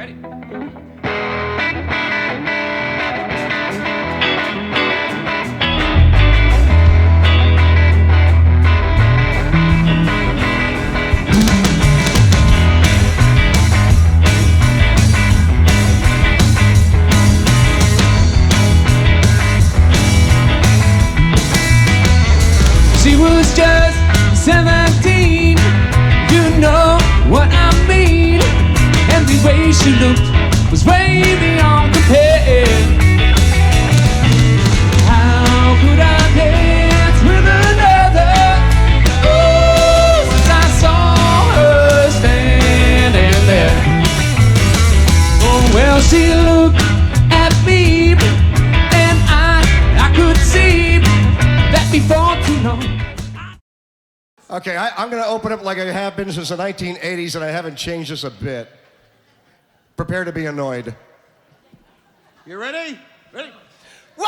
Ready? She was just 17, you know what I mean. And the way she looked was way beyond compare. How could I dance with another? Oh, since I saw her standing there. Oh, well, she looked at me, and I could see that before too long. Okay, I'm going to open up like I have been since the 1980s, and I haven't changed this a bit. Prepare to be annoyed. You ready? Ready? Whoa,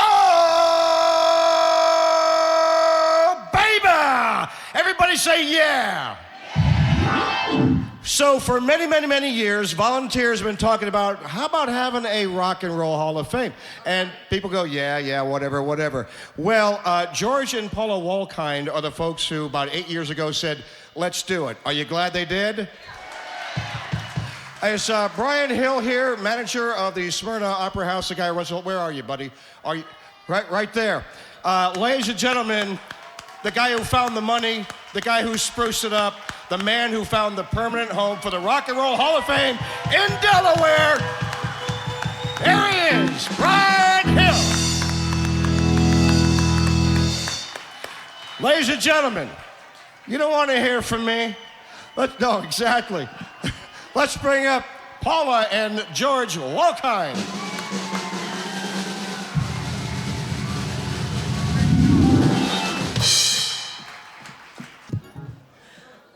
baby! Everybody say yeah. So for many, many, many years, volunteers have been talking about, how about having a Rock and Roll Hall of Fame? And people go, yeah, whatever, whatever. Well, George and Paula Wolkind are the folks who about 8 years ago said, let's do it. Are you glad they did? Is Brian Hill here, manager of the Smyrna Opera House, the guy who runs the, where are you, buddy? Are you, right there. Ladies and gentlemen, the guy who found the money, the guy who spruced it up, the man who found the permanent home for the Rock and Roll Hall of Fame in Delaware. There he is, Brian Hill. Ladies and gentlemen, you don't want to hear from me? No, exactly. Let's bring up Paula and George Wolkind.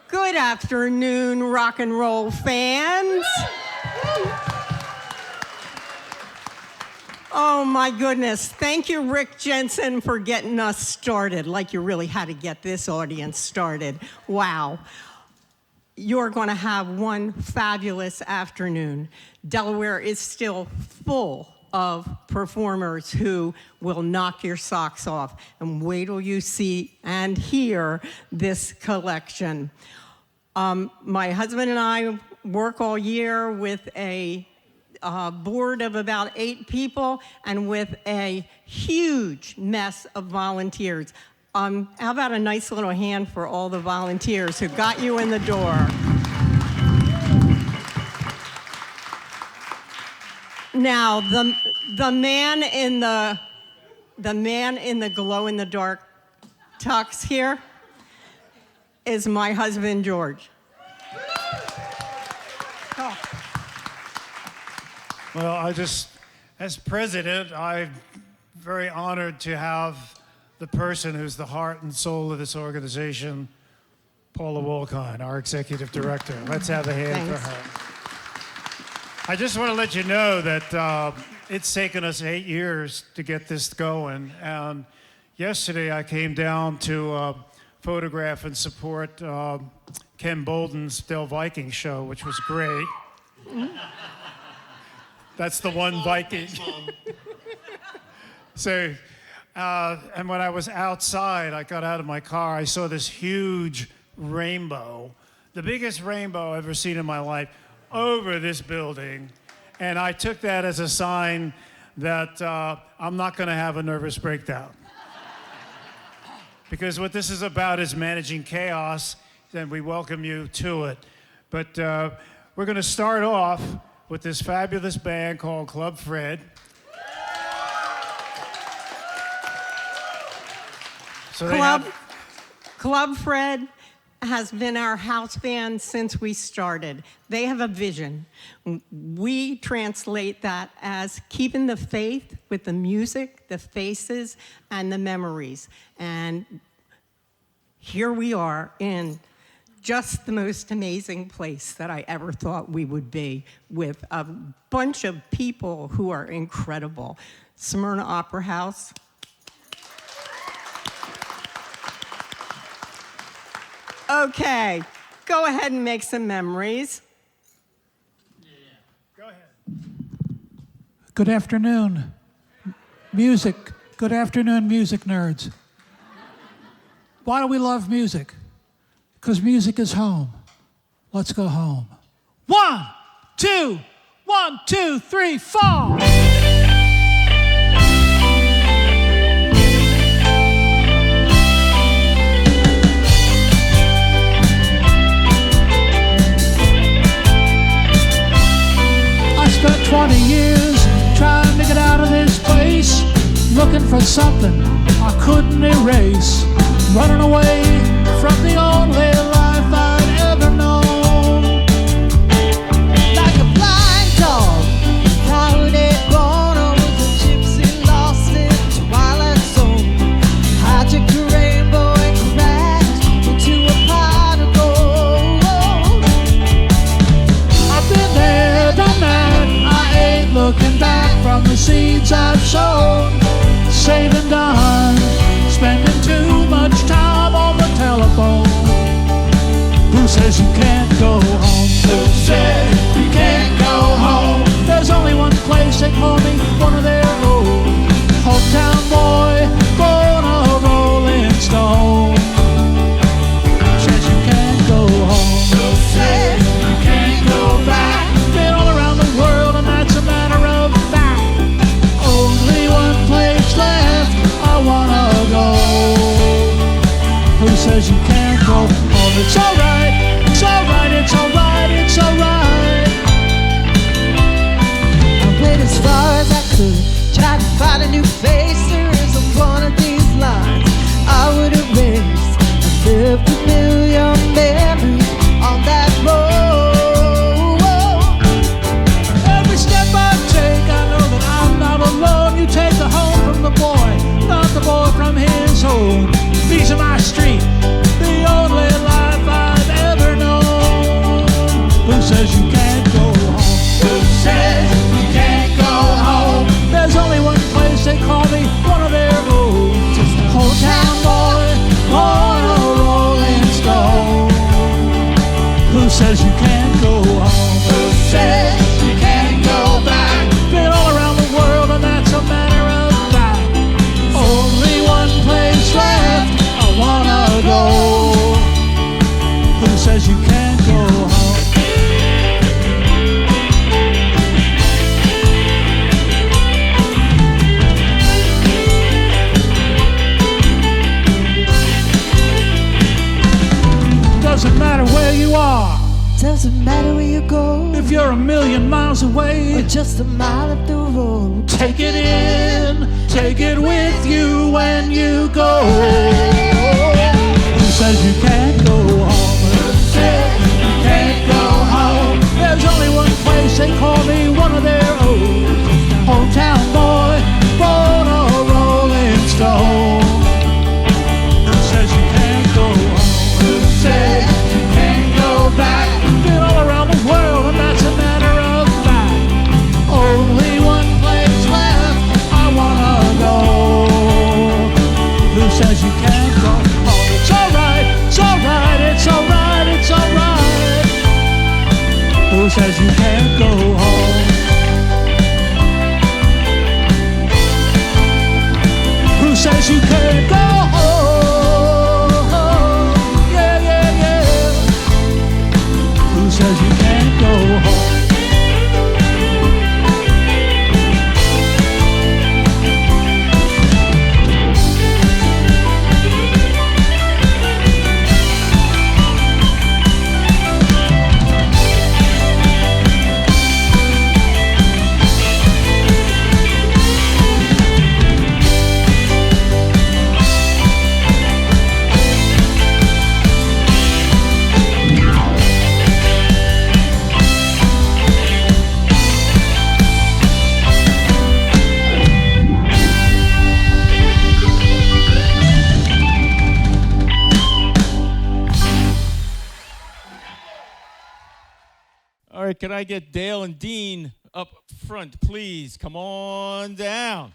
Good afternoon, rock and roll fans. Oh my goodness. Thank you, Rick Jensen, for getting us started, like you really had to get this audience started. Wow. You're going to have one fabulous afternoon. Delaware is still full of performers who will knock your socks off. And wait till you see and hear this collection. My husband and I work all year with a board of about 8 people and with a huge mess of volunteers. How about a nice little hand for all the volunteers who got you in the door? Now, the man in the glow-in-the-dark tux here is my husband, George. Oh. Well, as president, I'm very honored to have the person who's the heart and soul of this organization, Paula Wolkind, our executive director. Let's have a hand for her. I just want to let you know that it's taken us 8 years to get this going. And yesterday I came down to photograph and support Ken Boulden's DEL-VIKINGS show, which was great. That's the one Viking. So, and when I was outside, I got out of my car, I saw this huge rainbow, the biggest rainbow I've ever seen in my life, over this building. And I took that as a sign that I'm not going to have a nervous breakdown. Because what this is about is managing chaos, and we welcome you to it. But we're going to start off with this fabulous band called Club Fred. So Club Fred has been our house band since we started. They have a vision. We translate that as keeping the faith with the music, the faces, and the memories. And here we are in just the most amazing place that I ever thought we would be, with a bunch of people who are incredible. Smyrna Opera House. Okay, go ahead and make some memories. Yeah, go ahead. Good afternoon, music. Good afternoon, music nerds. Why do we love music? Because music is home. Let's go home. 1, 2, 1, 2, 3, 4. I spent 20 years trying to get out of this place, looking for something I couldn't erase, running away from the only life I'd ever known. Like a blind dog, without it gone, I was a gypsy lost in twilight zone. Hijacked a rainbow and crashed into a pot of gold. I've been there, done that. I ain't looking back from the seeds I've sown. Saving done, spending too much time on the telephone. Who says you can't go home? Who says you can't go home? There's only one place they call me, one of their own. Hometown boy, born a rolling stone. Who says you can't go home? Who says you can't go back? Been all around the world and that's a matter of fact. Only one place left I wanna go. Who says you can't go home? It's alright, it's alright, it's alright, it's alright. I went as far as I could, tried to find a new face. There isn't one of these lines I would erase. I lived a million memories on that road. Every step I take, I know that I'm not alone. You take the home from the boy, not the boy from his home. These are my street, the only life I've ever known. Who says you can't go home? Who says you can't go home? There's only one place they call me, one of their own. Hometown boy, born a rolling stone. Who says you can't go home? Who says you can't go back? Been all around the world and that's a matter of fact. Only one place left I wanna go. Who says you can't go home? Doesn't matter where you are, Doesn't matter where you go, if you're a million miles away, or just a mile up the road. take it in, take it with you when you go. Who says you can't go home? Who says you can't go home? There's only one place they call me, one of their own. Hometown boy, born a rolling stone. Who says you can't go home? Who says you can't go back? Been all around the world and that's a matter of fact. Only one place left I wanna go. Who says you can't go home? It's alright, it's alright, it's alright, it's alright. Who says you can't go home? Who says you can't go home? Yeah, yeah, yeah. Who says you can't go home? All right, can I get Dale and Dean up front, please? Come on down.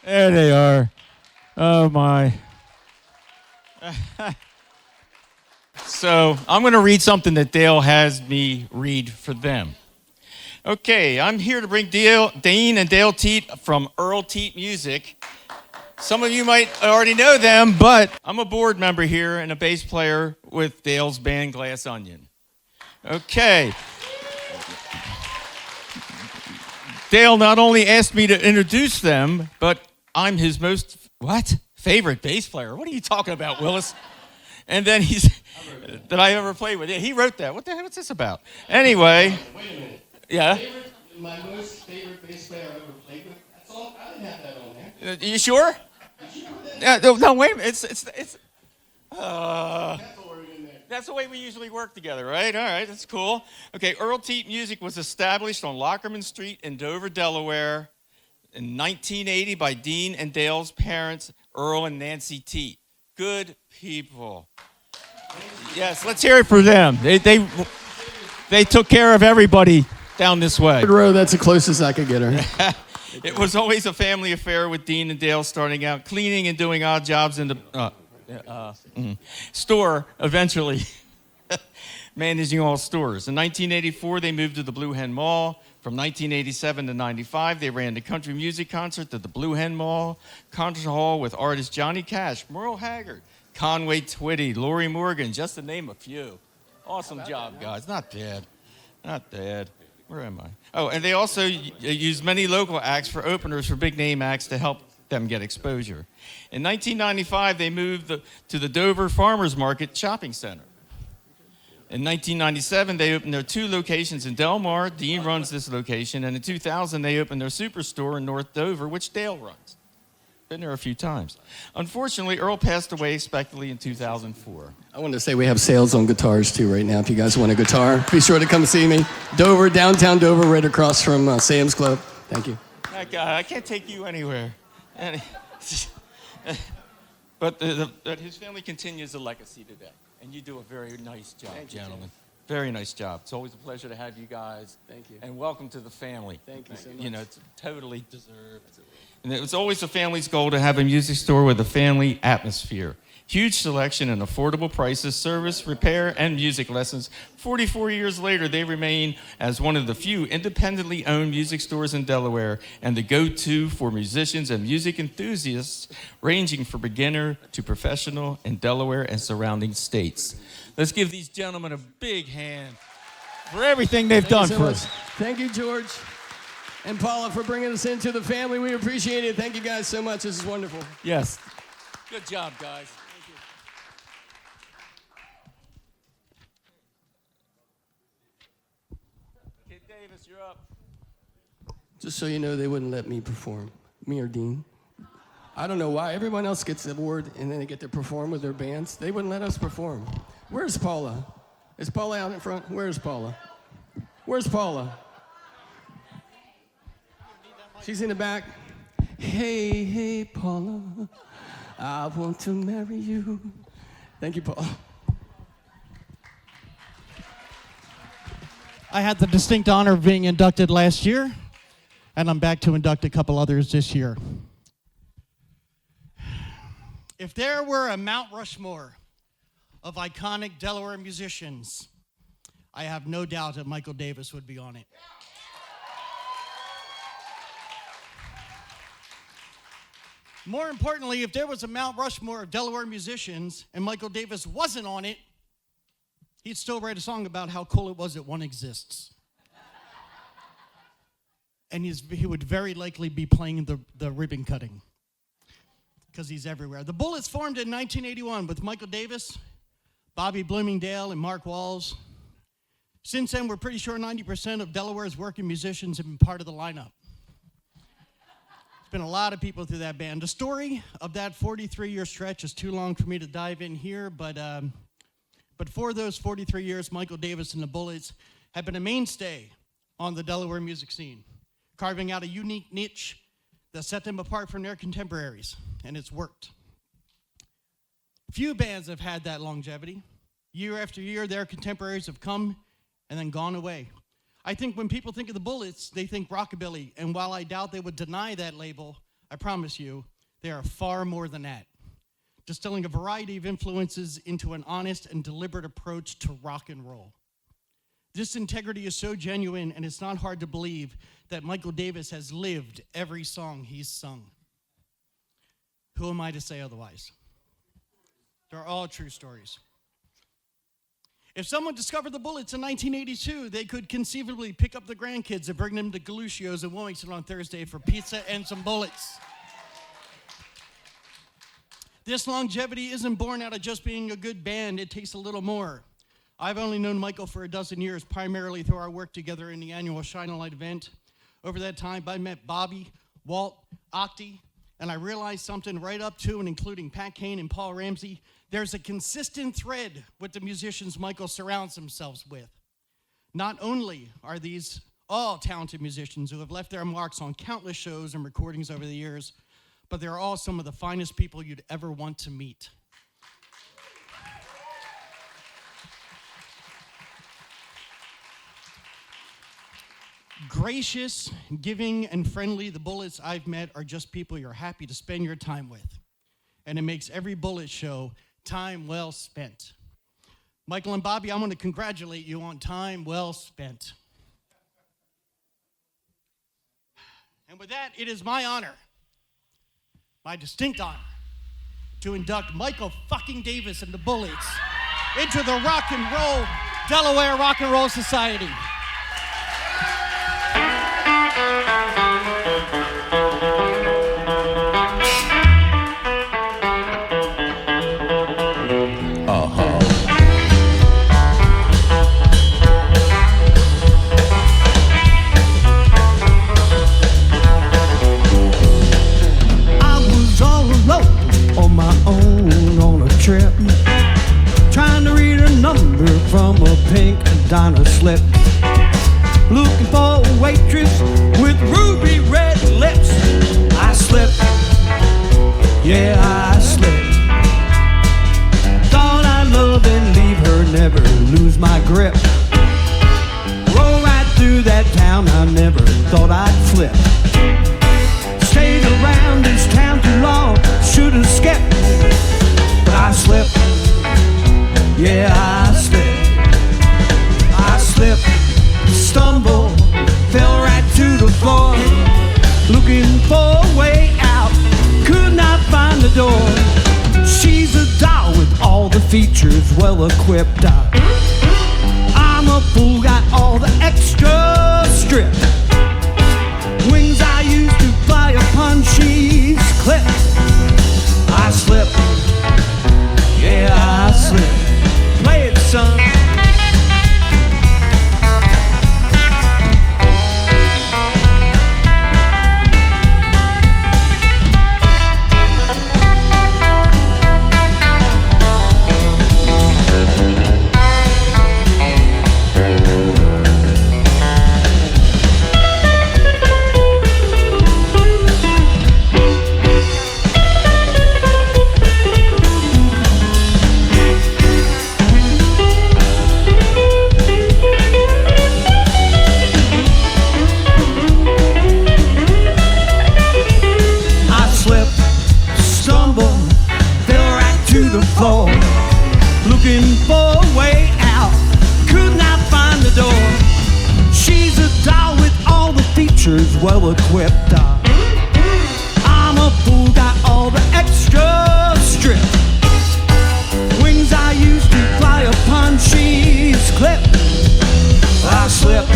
There they are. Oh, my. So I'm going to read something that Dale has me read for them. Okay, I'm here to bring Dean and Dale TEAT from Earl TEAT Music. Some of you might already know them, but I'm a board member here and a bass player with Dale's band Glass Onion. Okay. Dale not only asked me to introduce them, but I'm his most, favorite bass player. What are you talking about, Willis? And then that I ever played with. Yeah, he wrote that. What the hell? What's this about? Anyway. Wait a minute. Yeah. My most favorite bass player I've ever played with. That's all. I didn't have that on there. You sure? No, wait a minute. That's the way we usually work together, right? All right, that's cool. Okay, Earl TEAT Music was established on Lockerman Street in Dover, Delaware in 1980 by Dean and Dale's parents, Earl and Nancy TEAT. Good people. Yes, let's hear it for them. They took care of everybody down this way. Third row, that's the closest I could get her. It was always a family affair with Dean and Dale starting out cleaning and doing odd jobs in the store, eventually managing all stores. In 1984, they moved to the Blue Hen Mall. From 1987 to 95, they ran the country music concert at the Blue Hen Mall Concert Hall with artists Johnny Cash, Merle Haggard, Conway Twitty, Lori Morgan, just to name a few. Awesome job, guys. Not bad. Not bad. Where am I? Oh, and they also used many local acts for openers for big-name acts to help them get exposure. In 1995, they moved to the Dover Farmers Market Shopping Center. In 1997, they opened their 2 locations in Delmar. Dean runs this location. And in 2000, they opened their superstore in North Dover, which Dale runs. Been there a few times. Unfortunately, Earl passed away expectedly in 2004. I wanted to say we have sales on guitars too right now. If you guys want a guitar, be sure to come see me. Dover, downtown Dover, right across from Sam's Club. Thank you. That guy, I can't take you anywhere. But his family continues the legacy today. And you do a very nice job, gentlemen. Very nice job. It's always a pleasure to have you guys. Thank you. And welcome to the family. Thank you so much. You know, it's totally deserved. And it was always the family's goal to have a music store with a family atmosphere. Huge selection and affordable prices, service, repair, and music lessons. 44 years later, they remain as one of the few independently owned music stores in Delaware and the go-to for musicians and music enthusiasts ranging from beginner to professional in Delaware and surrounding states. Let's give these gentlemen a big hand for everything they've done for us. Thank you, George and Paula, for bringing us into the family. We appreciate it. Thank you guys so much. This is wonderful. Yes. Good job, guys. Thank you. Kid Davis, you're up. Just so you know, they wouldn't let me perform, me or Dean. I don't know why. Everyone else gets the award and then they get to perform with their bands. They wouldn't let us perform. Where's Paula? Is Paula out in front? Where's Paula? Where's Paula? She's in the back. Hey, hey, Paula, I want to marry you. Thank you, Paula. I had the distinct honor of being inducted last year, and I'm back to induct a couple others this year. If there were a Mount Rushmore of iconic Delaware musicians, I have no doubt that Michael Davis would be on it. More importantly, if there was a Mount Rushmore of Delaware musicians and Michael Davis wasn't on it, he'd still write a song about how cool it was that one exists. And he would very likely be playing the ribbon cutting because he's everywhere. The Bullets formed in 1981 with Michael Davis, Bobby Bloomingdale, and Mark Walls. Since then, we're pretty sure 90% of Delaware's working musicians have been part of the lineup. Been a lot of people through that band. The story of that 43-year stretch is too long for me to dive in here, but for those 43 years, Michael Davis and the Bullets have been a mainstay on the Delaware music scene, carving out a unique niche that set them apart from their contemporaries, and it's worked. Few bands have had that longevity. Year after year, their contemporaries have come and then gone away. I think when people think of the Bullets, they think rockabilly, and while I doubt they would deny that label, I promise you, they are far more than that, distilling a variety of influences into an honest and deliberate approach to rock and roll. This integrity is so genuine, and it's not hard to believe that Michael Davis has lived every song he's sung. Who am I to say otherwise? They're all true stories. If someone discovered the bullets in 1982, they could conceivably pick up the grandkids and bring them to Galuccio's in Wilmington on Thursday for pizza and some bullets. This longevity isn't born out of just being a good band. It takes a little more. I've only known Michael for a dozen years, primarily through our work together in the annual Shine a Light event. Over that time, I met Bobby, Walt, Octi, and I realized something right up to and including Pat Kane and Paul Ramsey. There's a consistent thread with the musicians Michael surrounds himself with. Not only are these all talented musicians who have left their marks on countless shows and recordings over the years, but they're all some of the finest people you'd ever want to meet. Gracious, giving, and friendly, the Bullets I've met are just people you're happy to spend your time with. And it makes every Bullet show time well spent. Michael and Bobby, I want to congratulate you on time well spent. And with that, it is my honor, my distinct honor, to induct Michael fucking Davis and the Bullets into the Rock and Roll Delaware Rock and Roll Society. Trip, trying to read a number from a pink diner slip, looking for a waitress with ruby red lips. I slipped, yeah I slipped. Thought I'd love and leave her, never lose my grip. Roll right through that town, I never thought I'd flip. Stayed around this town too long, should've skipped. I slipped, yeah I slipped. I slipped, stumbled, fell right to the floor. Looking for a way out, could not find the door. She's a doll with all the features well equipped. I'm a fool, got all the extra strip. Wings I used to fly upon, she's clipped. I slipped, yeah, I slip. Play it, son. Looking for a way out, could not find the door. She's a doll with all the features well equipped. I'm a fool, got all the extra strip. Wings I used to fly upon, she's clipped. I slip,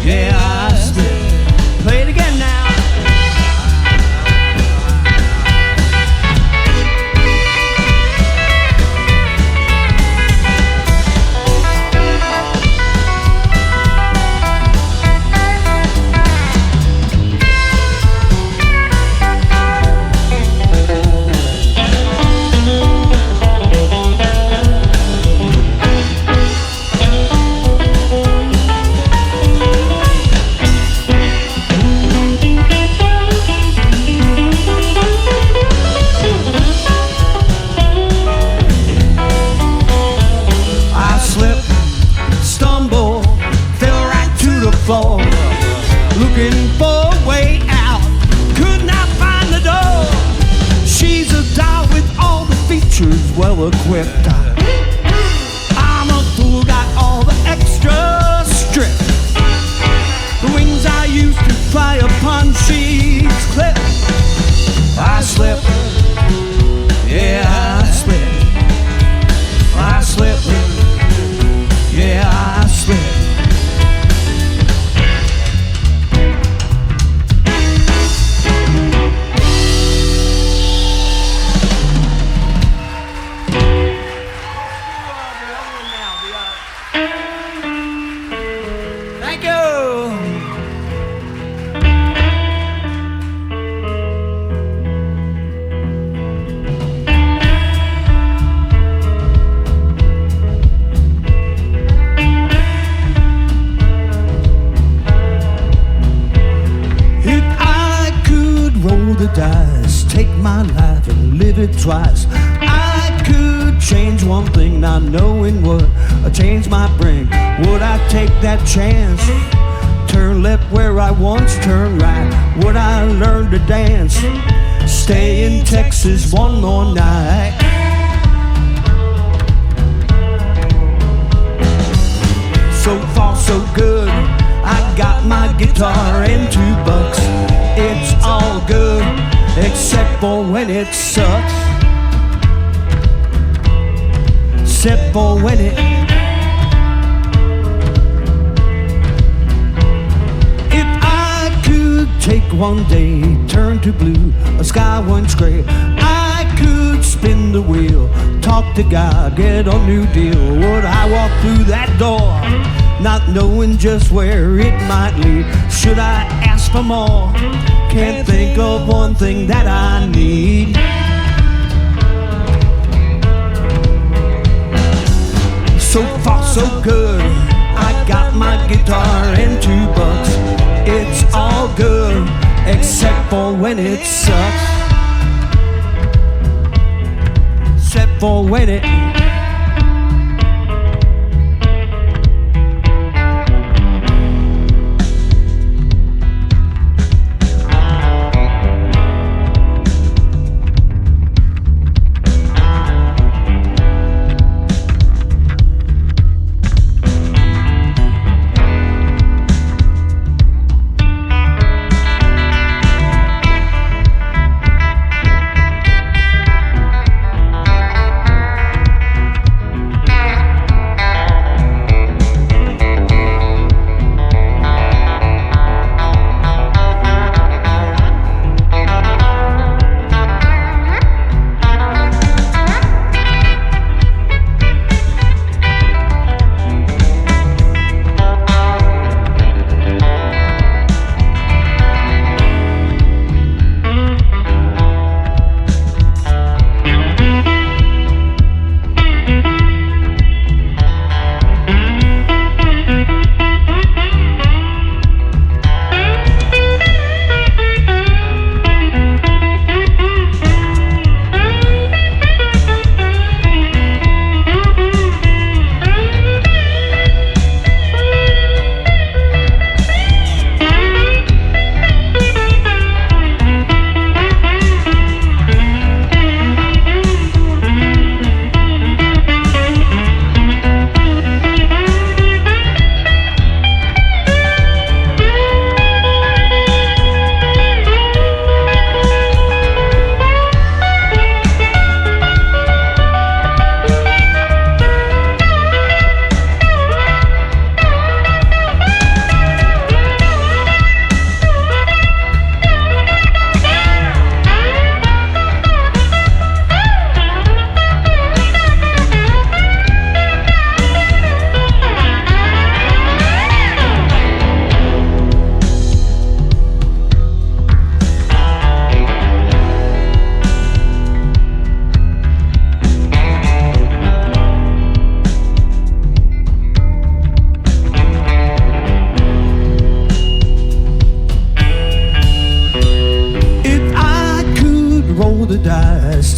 yeah I slip. Play it again now. Looking for a way out, could not find the door. She's a doll with all the features well equipped. I'm a fool, got all the extra fly upon sheets clip. I slip, yeah, I slip. I slip, yeah, I slip. Thank you. If I could roll the dice, take my life and live it twice, I could change one thing, not knowing what a change might bring. Would I take that chance? Turn left where I once turned right. Would I learn to dance? Stay in Texas one more night. So far so good, I got my guitar and $2. It's all good, except for when it sucks. Except for when it. If I could take one day, turn to blue, a sky once gray, I could spin the wheel, talk to God, get a new deal. Would I walk through that door, not knowing just where it might lead? Should I ask for more? Can't think of one thing that I need. So far so good, I got my guitar and $2. It's all good, except for when it sucks. Except for when it.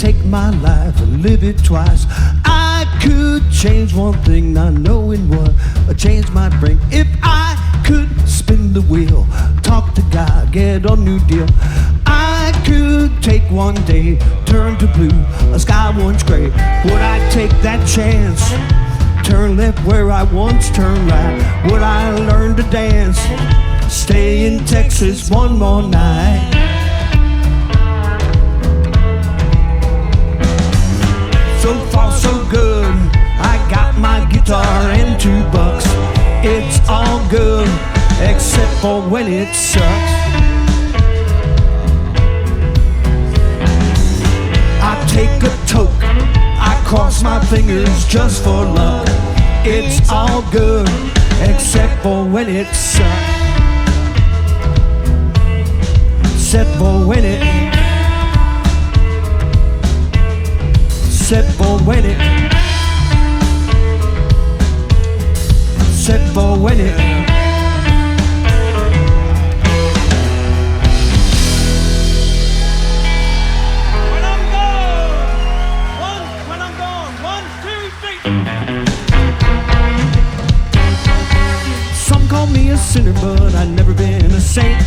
take my life and live it twice. I could change one thing, not knowing what a change might bring. If I could spin the wheel, talk to God, get a new deal. I could take one day, turn to blue, a sky once gray. Would I take that chance? Turn left where I once turned right. Would I learn to dance? stay in Texas one more night. So far so good, I got my guitar and $2. It's all good, except for when it sucks. I take a toke, I cross my fingers just for luck. It's all good, except for when it sucks. Except for when it, except for when it, except for when it. Me a sinner, but I've never been a saint.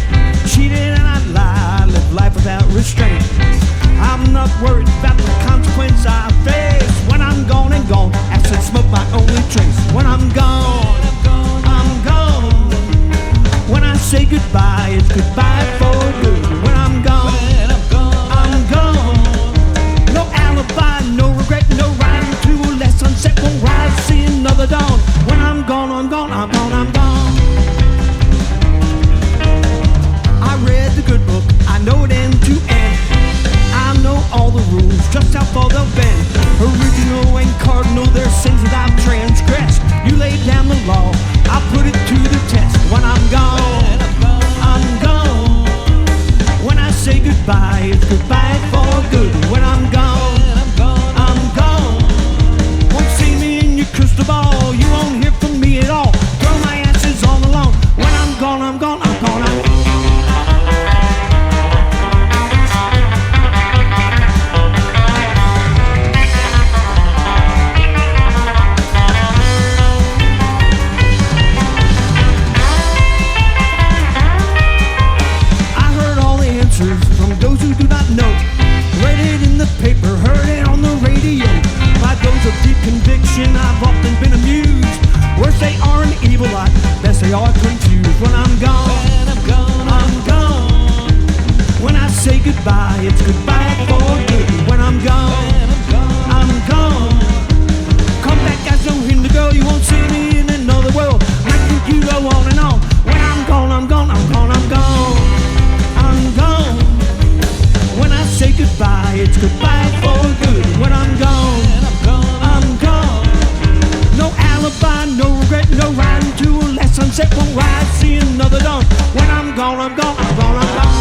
Cheated and I lie, live life without restraint. I'm not worried about the consequence I face. When I'm gone and gone, acid smoke my only trace. When I'm gone, I'm gone. When I say goodbye, it's goodbye for good. When I'm gone, I'm gone. No alibi, no regret, no riding to a less sunset. Won't rise, see another dawn. When I'm gone, I'm gone, I'm gone, I'm gone. I read the good book, I know it end to end. I know all the rules, just how far they'll bend. Original and cardinal, there's sins that I've transgressed. You laid down the law, I put it to the test. When I'm gone, I'm gone. When I say goodbye, it's goodbye for good. When I'm gone, I'm gone. Won't see me in your crystal ball, you won't hear from me at all. Throw my ashes on the lawn. When I'm gone, I'm gone, I'm gone, I'm gone. From those who do not know, read it in the paper, heard it on the radio. By those of deep conviction, I've often been amused. Worse they are an evil lot, best they are confused. When I'm gone, I'm gone. When I say goodbye, it's goodbye for good. When I'm gone, I'm gone. Come back, guys, no hinder go. You won't see me in another world. I think you go on and on. When I'm gone, I'm gone, I'm gone, I'm gone. I'm gone. When I say goodbye, it's goodbye for good. When I'm gone, I'm gone. No alibi, no regret, no riding to a less sunset. Won't ride, see another dawn. When I'm gone, I'm gone, I'm gone, I'm gone.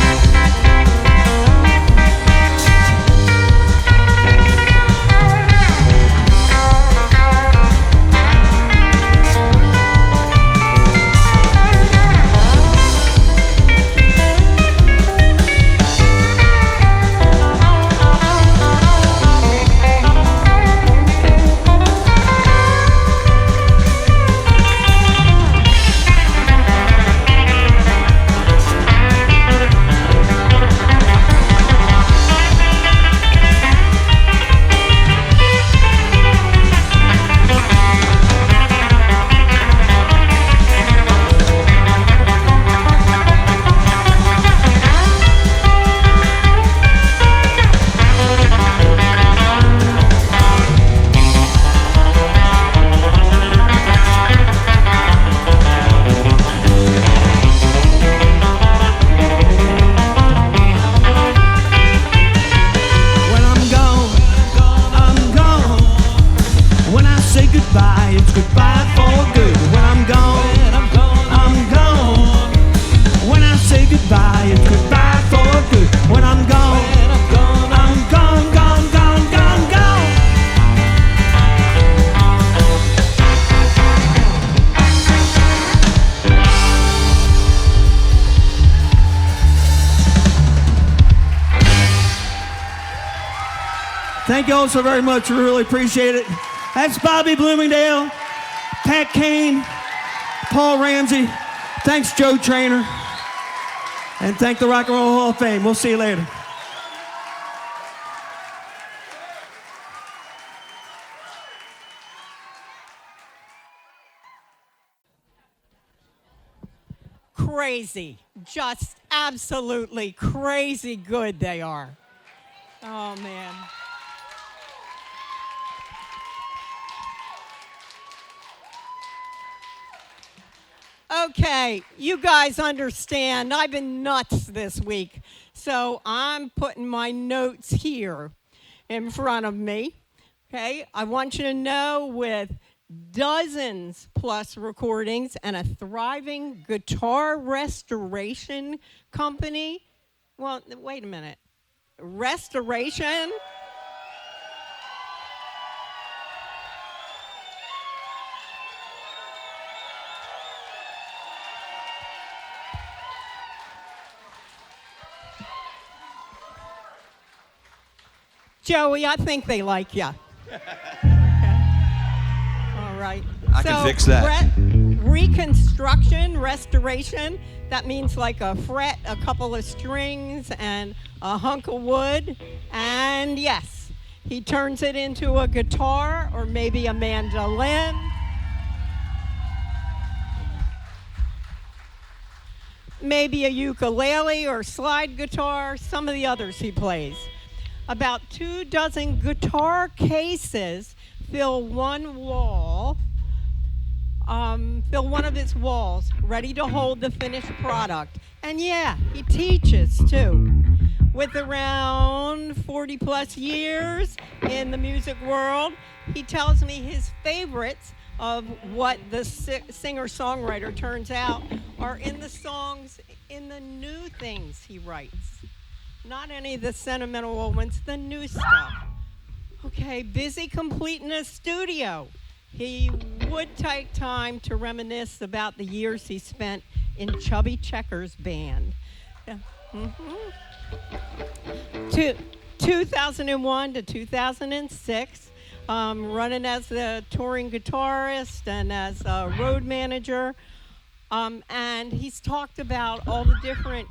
Thank you all so very much. We really appreciate it. That's Bobby Bloomingdale, Pat Kane, Paul Ramsey. Thanks, Joe Trainer. And thank the Rock and Roll Hall of Fame. We'll see you later. crazy. Just absolutely crazy good they are. Oh, man. Okay, you guys understand, I've been nuts this week, so I'm putting my notes here in front of me. Okay, I want you to know with dozens plus recordings and a thriving guitar restoration company. Well, wait a minute. Restoration? Joey, I think they like you. All right. I can fix that. Reconstruction, restoration, that means like a fret, a couple of strings, and a hunk of wood. And yes, he turns it into a guitar or maybe a mandolin. Maybe a ukulele or slide guitar, some of the others he plays. About 24 guitar cases fill one wall, fill one of his walls, ready to hold the finished product. And yeah, he teaches too. With around 40 plus years in the music world, he tells me his favorites of what the singer-songwriter turns out are in the songs, in the new things he writes. Not any of the sentimental old ones, the new stuff. Okay, busy completing his studio. He would take time to reminisce about the years he spent in Chubby Checker's band. Yeah. 2001 to 2006, running as the touring guitarist and as a road manager. And he's talked about all the different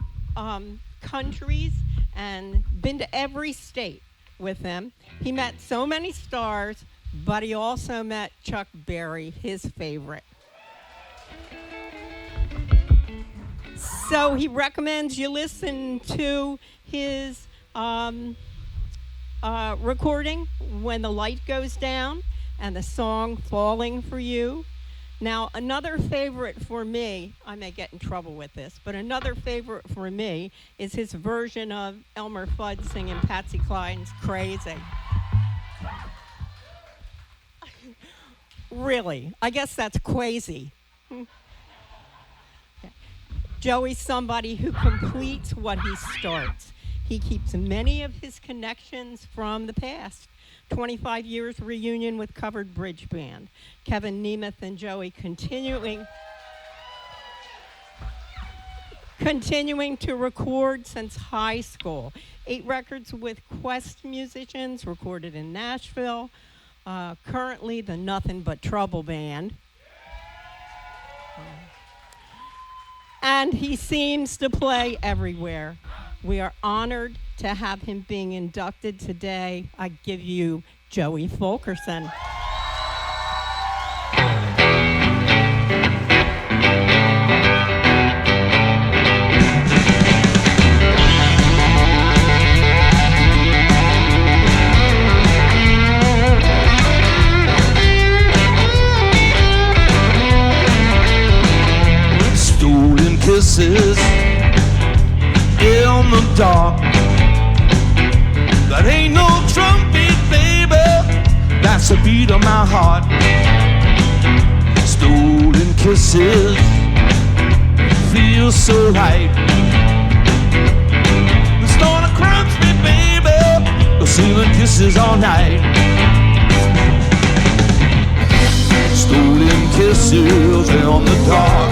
countries and been to every state with them. He met so many stars, but he also met Chuck Berry, his favorite. So he recommends you listen to his recording, When the Light Goes Down, and the song Falling for You. Now, another favorite for me, I may get in trouble with this, but another favorite for me is his version of Elmer Fudd singing Patsy Cline's Crazy. Really, I guess that's crazy. Okay. Joey's somebody who completes what he starts. He keeps many of his connections from the past. 25 years reunion with Covered Bridge Band. Kevin Nemeth and Joey continuing to record since high school. 8 records with Quest musicians recorded in Nashville. Currently the Nothing But Trouble Band. And he seems to play everywhere. We are honored to have him being inducted today. I give you Joey Fulkerson. Stolen kisses in the dark. That ain't no trumpet, baby. That's the beat of my heart. Stolen kisses feel so right. The storm crunch me, baby. Stealing kisses all night. Stolen kisses in the dark.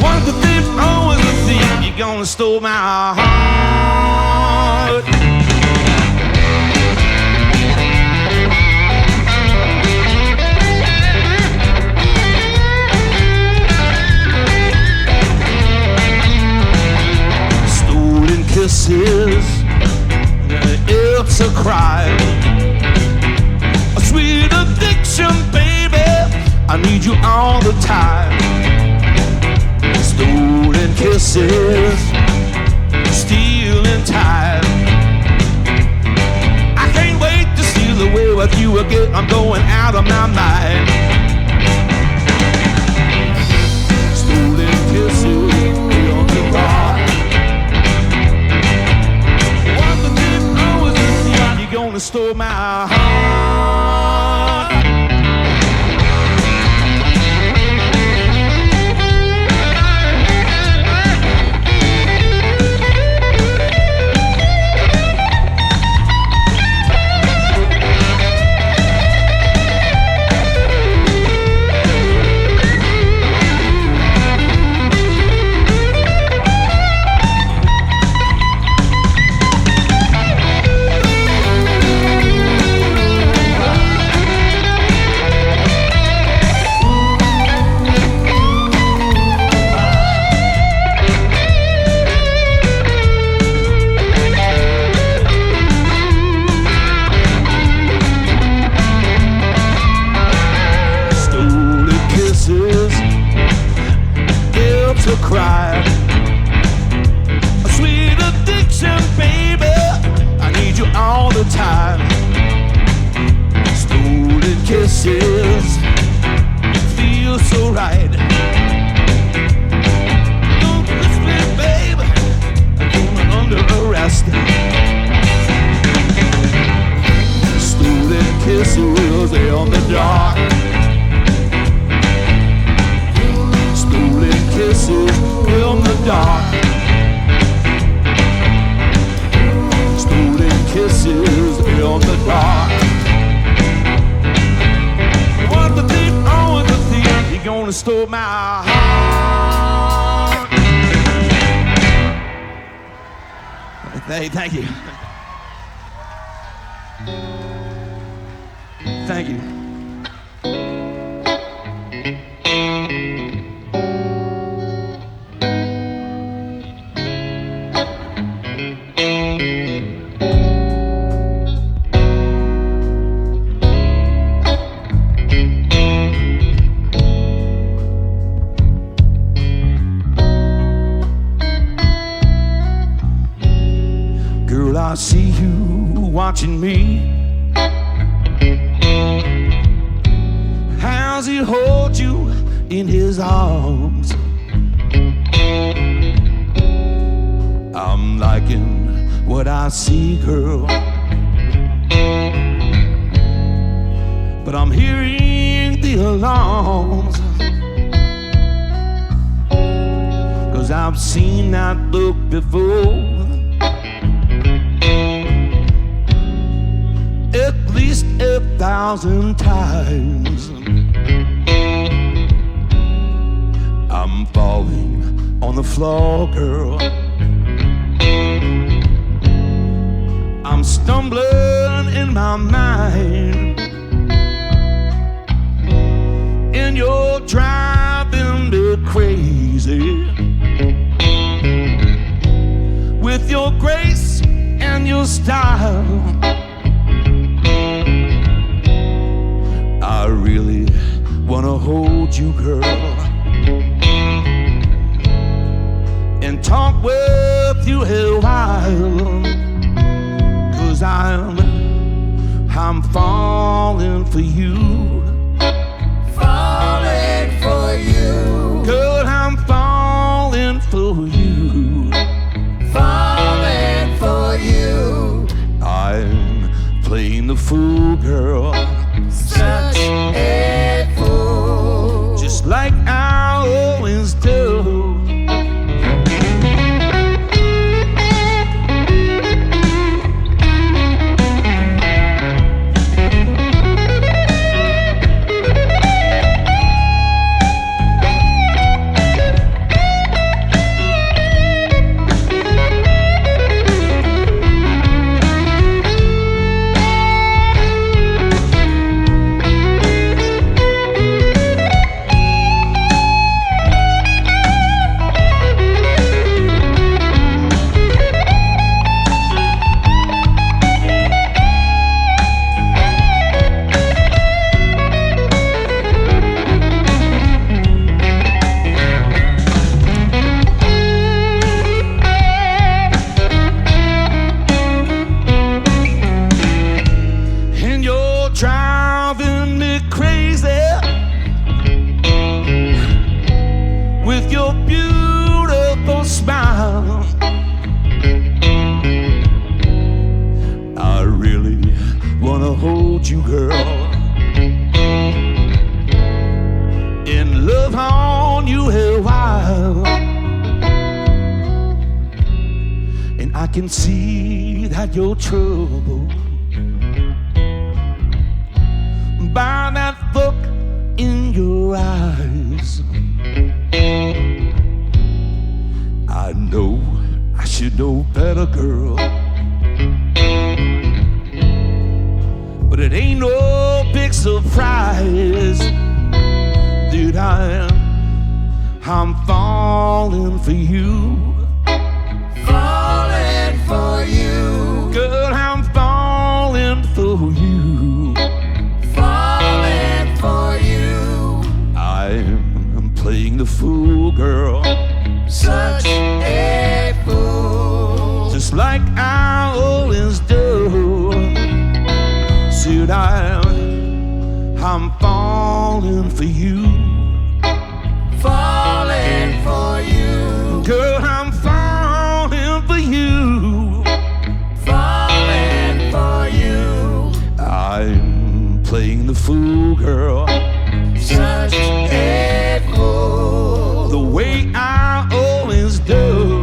What the thief, always a thief. You're gonna steal my heart. Stolen kisses, it's a crime. A sweet addiction, baby. I need you all the time. Stolen kisses, stealing time. I can't wait to steal away with you again. I'm going out of my mind. Stolen kisses, on the rock. One that didn't know is you're gonna steal my heart. To cry, a sweet addiction, baby. I need you all the time. Stolen kisses feel so right. Don't miss me, baby. I'm under arrest. Stolen kisses, they on the dark. Kisses in the dark. Stolen kisses in the dark. What the thief, oh, the thief, you're gonna steal my heart. Hey, thank you. Thank you. I see you watching me. How's he hold you in his arms? I'm liking what I see, girl, but I'm hearing the alarms, 'cause I've seen that look before. At least 1,000 times. I'm falling on the floor, girl. I'm stumbling in my mind, and you're driving me crazy with your grace and your style. I really wanna hold you, girl, and talk with you a while, 'cause I'm falling for you. Falling for you. Girl, I'm falling for you. Falling for you. I'm playing the fool, girl. Such a fool. Just like I always do. with your beautiful smile. I really wanna hold you, girl, and love on you a while. And I can see that you're troubled by that look in your eyes. I know I should know better, girl, but it ain't no big surprise that I'm falling for you. Falling for you. Girl, I'm falling for you. Falling for you. I'm playing the fool, girl. Such a fool. Just like I always do. Said I'm falling for you. Falling for you. Girl, I'm falling for you. Falling for you. I'm playing the fool, girl. Such a fool. The way I always do.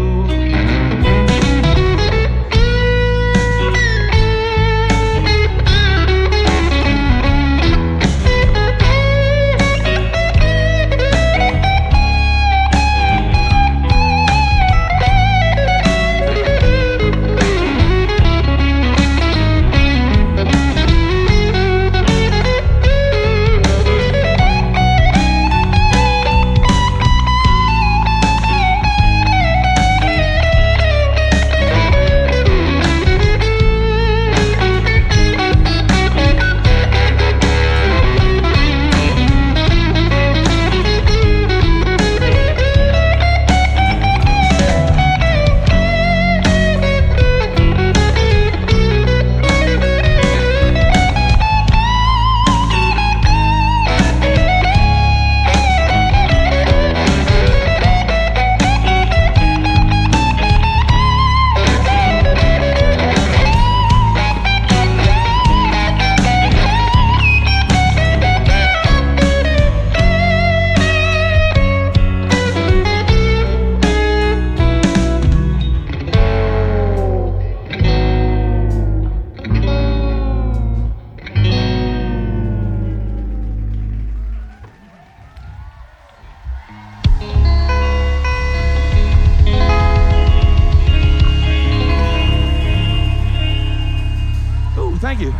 Thank you.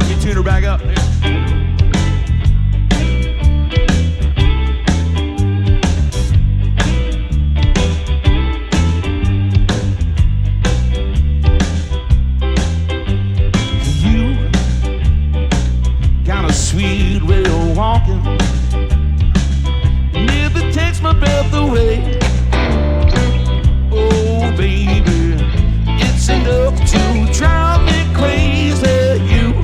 You tune her back up. Sweet way of walking, never takes my breath away. Oh baby, it's enough to drive me crazy. You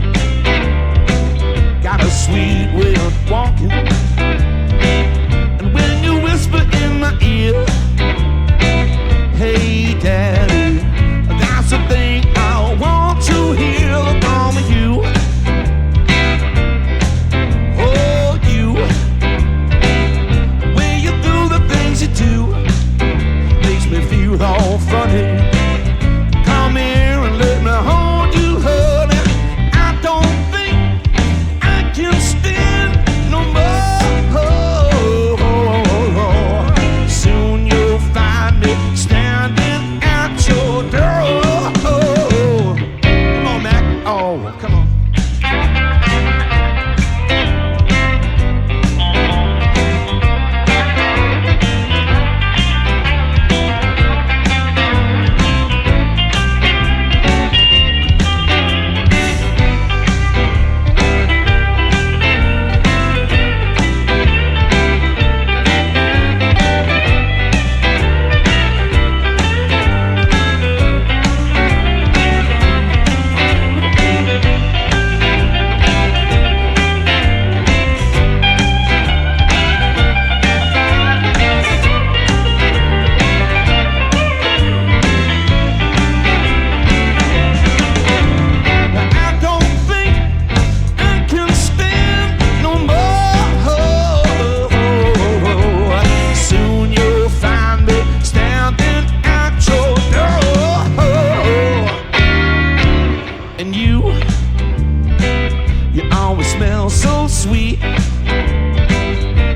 it smells so sweet.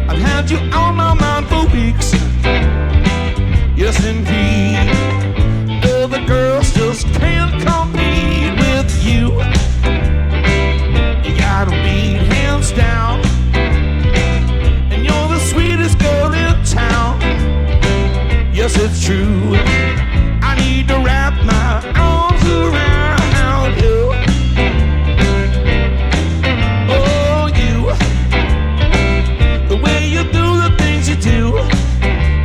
I've had you on my mind for weeks. Yes, indeed. Other girls just can't compete with you. You gotta beat hands down. And you're the sweetest girl in town. Yes, it's true. I need to wrap my arms around you. Oh, you. The way you do the things you do,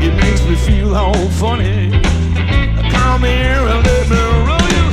it makes me feel all funny. Come here and let me roll you.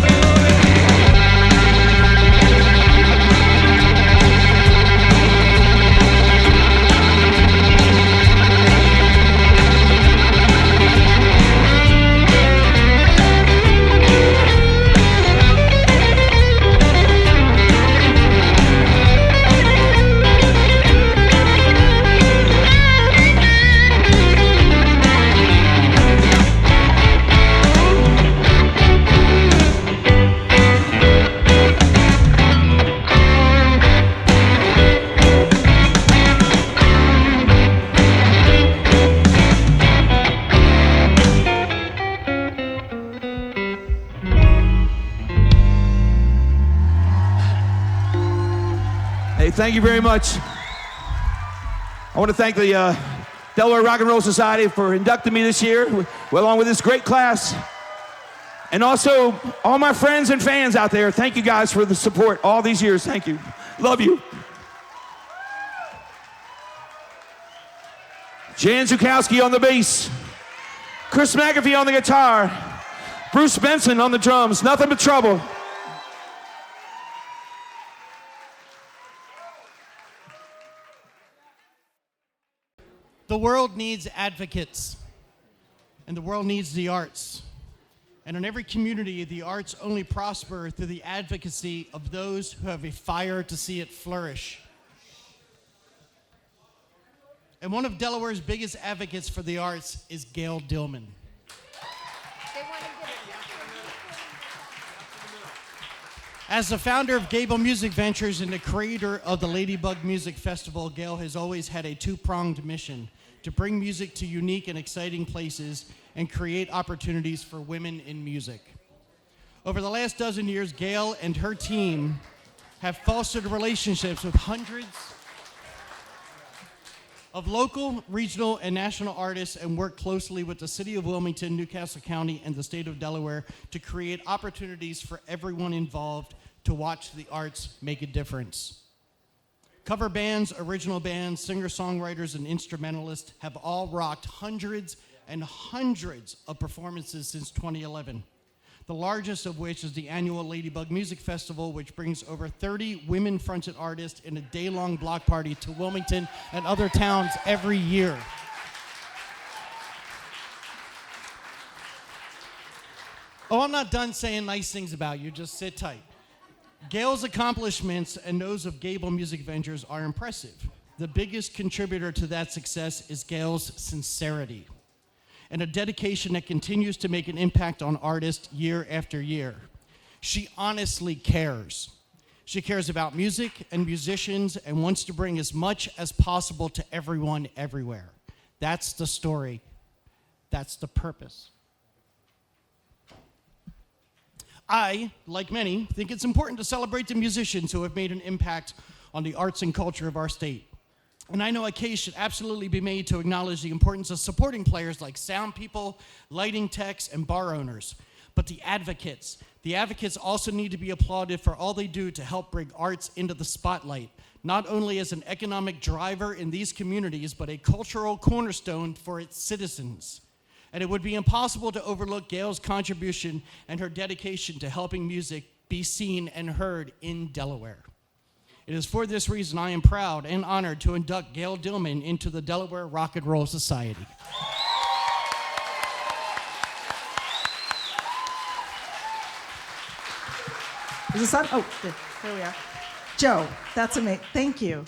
Thank you very much. I want to thank the Delaware Rock and Roll Society for inducting me this year, along with this great class. And also, all my friends and fans out there, thank you guys for the support all these years. Thank you. Love you. Jan Zukowski on the bass. Chris McAfee on the guitar. Bruce Benson on the drums. Nothing but trouble. The world needs advocates, and the world needs the arts. And in every community, the arts only prosper through the advocacy of those who have a fire to see it flourish. And one of Delaware's biggest advocates for the arts is GAYLE DILLMAN. As the founder of GAYLE Music Ventures and the creator of the Ladybug Music Festival, GAYLE has always had a two-pronged mission: to bring music to unique and exciting places and create opportunities for women in music. Over the last dozen years, GAYLE and her team have fostered relationships with hundreds of local, regional, and national artists and work closely with the City of Wilmington, Newcastle County, and the state of Delaware to create opportunities for everyone involved to watch the arts make a difference. Cover bands, original bands, singer-songwriters, and instrumentalists have all rocked hundreds and hundreds of performances since 2011. The largest of which is the annual Ladybug Music Festival, which brings over 30 women-fronted artists in a day-long block party to Wilmington and other towns every year. Oh, I'm not done saying nice things about you, just sit tight. GAYLE's accomplishments and those of GAYLE Music Ventures are impressive. The biggest contributor to that success is GAYLE's sincerity and a dedication that continues to make an impact on artists year after year. She honestly cares. She cares about music and musicians and wants to bring as much as possible to everyone everywhere. That's the story. That's the purpose. I, like many, think it's important to celebrate the musicians who have made an impact on the arts and culture of our state. And I know a case should absolutely be made to acknowledge the importance of supporting players like sound people, lighting techs, and bar owners. But the advocates also need to be applauded for all they do to help bring arts into the spotlight, not only as an economic driver in these communities, but a cultural cornerstone for its citizens. And it would be impossible to overlook GAYLE's contribution and her dedication to helping music be seen and heard in Delaware. It is for this reason I am proud and honored to induct GAYLE DILLMAN into the Delaware Rock and Roll Society. Is this on? Oh, good. There we are. Joe, that's amazing. Thank you.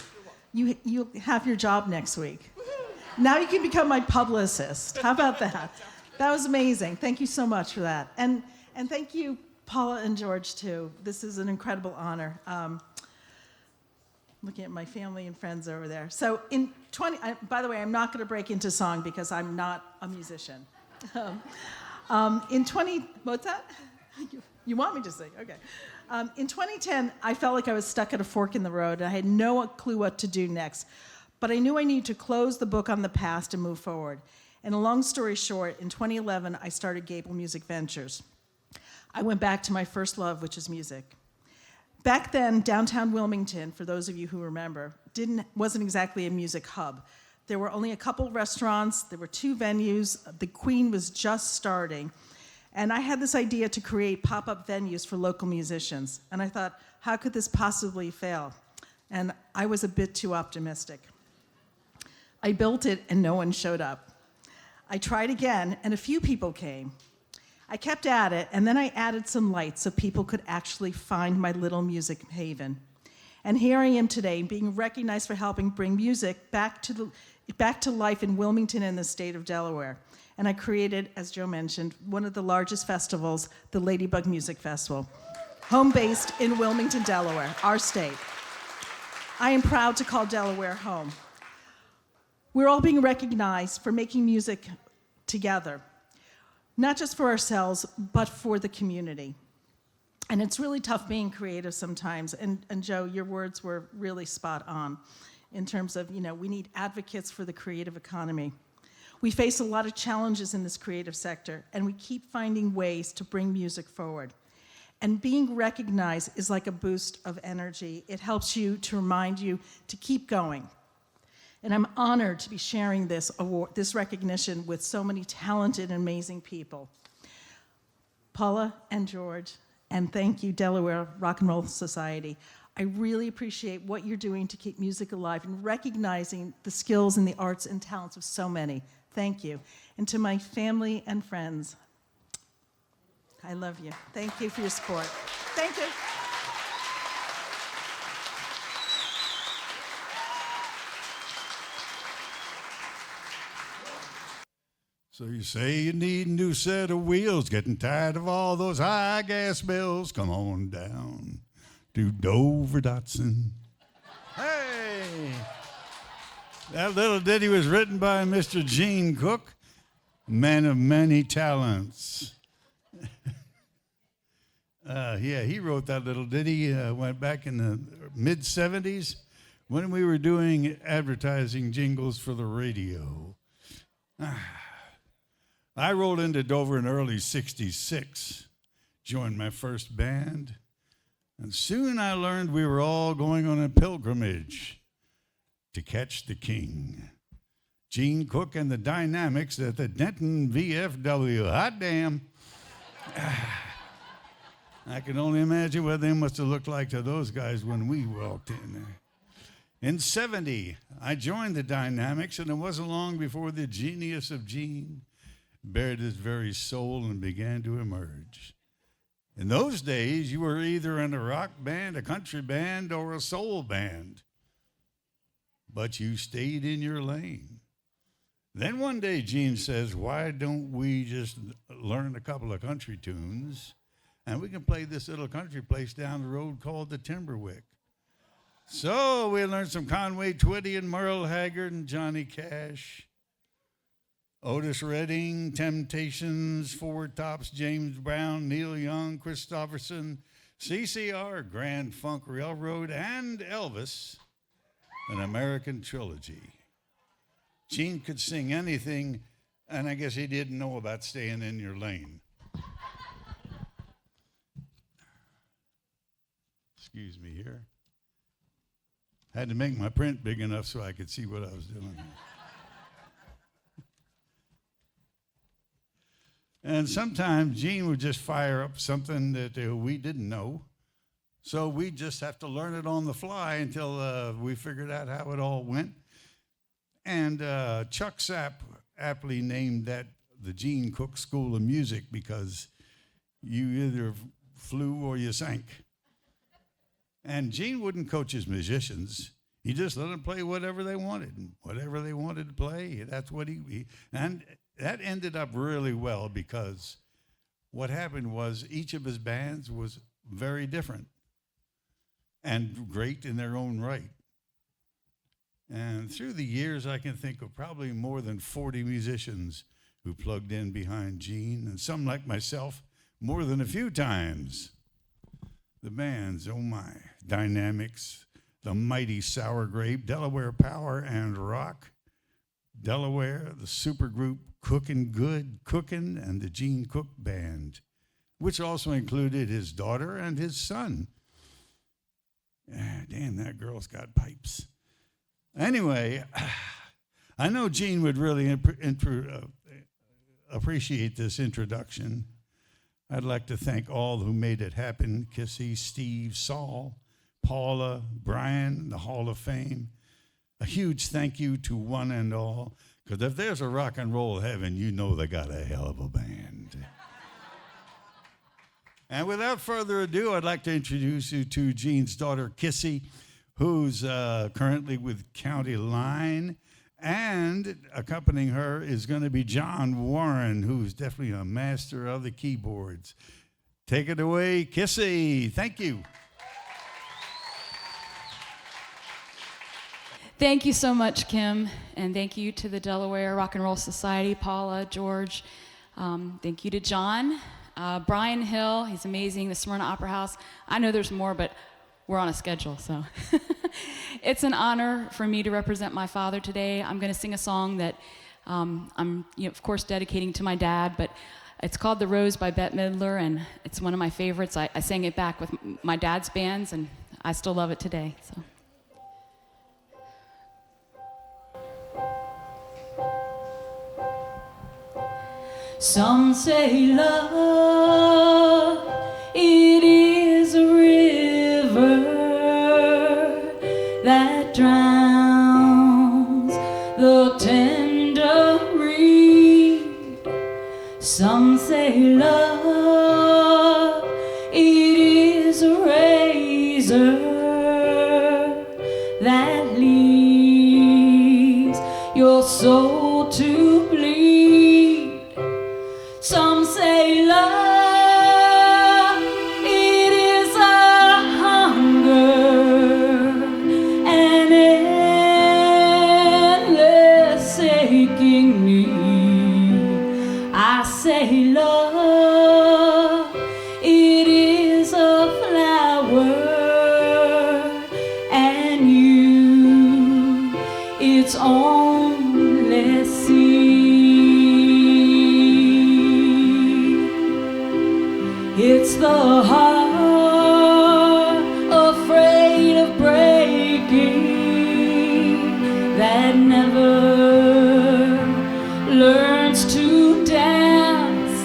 You have your job next week. Now you can become my publicist. How about that? That was amazing. Thank you so much for that. And thank you, Paula and George, too. This is an incredible honor. looking at my family and friends over there. So by the way, I'm not going to break into song because I'm not a musician. What's that? You want me to sing? Okay. In 2010, I felt like I was stuck at a fork in the road. I had no clue what to do next. But I knew I needed to close the book on the past and move forward. And a long story short, in 2011, I started GAYLE Music Ventures. I went back to my first love, which is music. Back then, downtown Wilmington, for those of you who remember, wasn't exactly a music hub. There were only a couple restaurants, there were 2 venues, the Queen was just starting. And I had this idea to create pop-up venues for local musicians. And I thought, how could this possibly fail? And I was a bit too optimistic. I built it and no one showed up. I tried again and a few people came. I kept at it and then I added some lights so people could actually find my little music haven. And here I am today, being recognized for helping bring music back to life in Wilmington and the state of Delaware. And I created, as Joe mentioned, one of the largest festivals, the Ladybug Music Festival, home-based in Wilmington, Delaware, our state. I am proud to call Delaware home. We're all being recognized for making music together, not just for ourselves, but for the community. And it's really tough being creative sometimes. And Joe, your words were really spot on in terms of, we need advocates for the creative economy. We face a lot of challenges in this creative sector, and we keep finding ways to bring music forward. And being recognized is like a boost of energy. It helps you to remind you to keep going. And I'm honored to be sharing this award, this recognition with so many talented and amazing people. Paula and George, and thank you, Delaware Rock and Roll Society. I really appreciate what you're doing to keep music alive and recognizing the skills and the arts and talents of so many. Thank you. And to my family and friends, I love you. Thank you for your support. Thank you. So you say you need a new set of wheels, getting tired of all those high gas bills. Come on down to Dover Datsun. Hey! That little ditty was written by Mr. Gene Cook, man of many talents. He wrote that little ditty, went back in the mid-'70s when we were doing advertising jingles for the radio. I rolled into Dover in early '66, joined my first band, and soon I learned we were all going on a pilgrimage to catch the king. Gene Cook and the Dynamics at the Denton VFW. Hot damn. I can only imagine what they must have looked like to those guys when we walked in there. In '70, I joined the Dynamics, and it wasn't long before the genius of Gene bared his very soul and began to emerge. In those days, you were either in a rock band, a country band, or a soul band. But you stayed in your lane. Then one day, Gene says, why don't we just learn a couple of country tunes, and we can play this little country place down the road called the Timberwick. So we learned some Conway Twitty and Merle Haggard and Johnny Cash, Otis Redding, Temptations, Four Tops, James Brown, Neil Young, Christopherson, CCR, Grand Funk Railroad, and Elvis, an American trilogy. Gene could sing anything, and I guess he didn't know about staying in your lane. Excuse me here. Had to make my print big enough so I could see what I was doing. And sometimes Gene would just fire up something that we didn't know. So we just have to learn it on the fly until we figured out how it all went. And Chuck Sapp aptly named that the Gene Cook School of Music because you either flew or you sank. And Gene wouldn't coach his musicians. He just let them play whatever they wanted. And whatever they wanted to play, that's what he and that ended up really well because what happened was each of his bands was very different and great in their own right. And through the years, I can think of probably more than 40 musicians who plugged in behind Gene, and some like myself, more than a few times. The bands, oh my, Dynamics, the mighty Sour Grape, Delaware Power and Rock, Delaware, the supergroup Cookin' Good, Cookin', and the Gene Cook Band, which also included his daughter and his son. Damn, that girl's got pipes. Anyway, I know Gene would really appreciate this introduction. I'd like to thank all who made it happen: Kissy, Steve, Saul, Paula, Brian, the Hall of Fame. A huge thank you to one and all, because if there's a rock and roll heaven, you know they got a hell of a band. And without further ado, I'd like to introduce you to Gene's daughter, Kissy, who's currently with County Line. And accompanying her is going to be John Warren, who's definitely a master of the keyboards. Take it away, Kissy. Thank you. Thank you so much, Kim, and thank you to the Delaware Rock and Roll Society, Paula, George. Thank you to John. Brian Hill, he's amazing, the Smyrna Opera House. I know there's more, but we're on a schedule, so. It's an honor for me to represent my father today. I'm going to sing a song that I'm, of course, dedicating to my dad, but it's called The Rose by Bette Midler, and it's one of my favorites. I sang it back with my dad's bands, and I still love it today. So. Some say love, it is a river that drowns the tender reed. Some say love, it is a razor that leaves your soul to bleed. Some say love, it is a hunger, an endless aching need. I say love, it is a flower, and you, its only seed. It's the heart afraid of breaking that never learns to dance.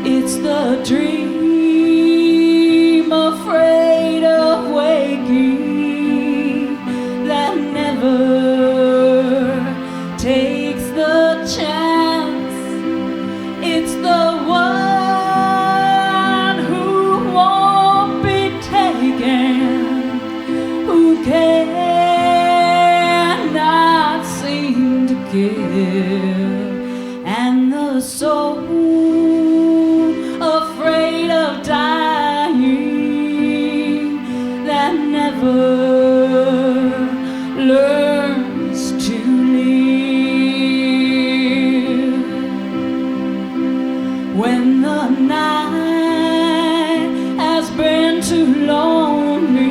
It's the dream afraid of waking that never takes the chance. It's the one who cannot seem to give, and the soul afraid of dying that never learns to live. When the night has been too lonely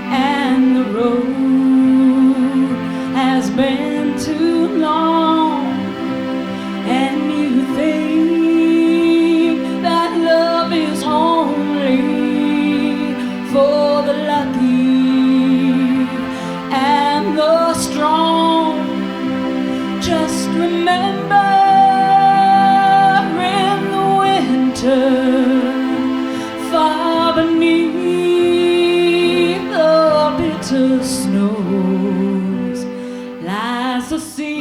and the road has been too long, and you think that love is only for the lucky and the strong, just remember in the winter, far beneath the bitter snows, lies a sea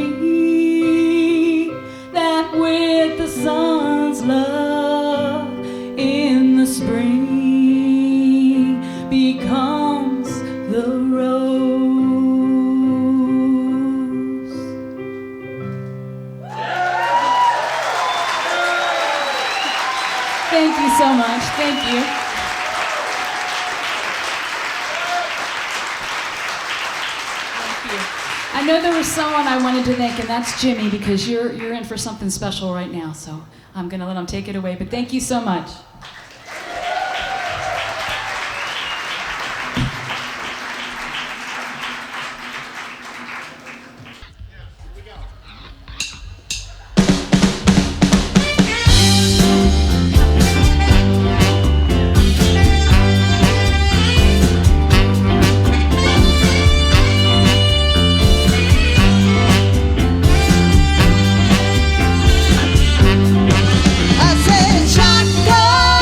that with the sun's love in the spring becomes the rose. Thank you so much. Thank you. I know there was someone I wanted to thank, and that's Jimmy, because you're in for something special right now. So I'm gonna let him take it away. But thank you so much. I said shotgun.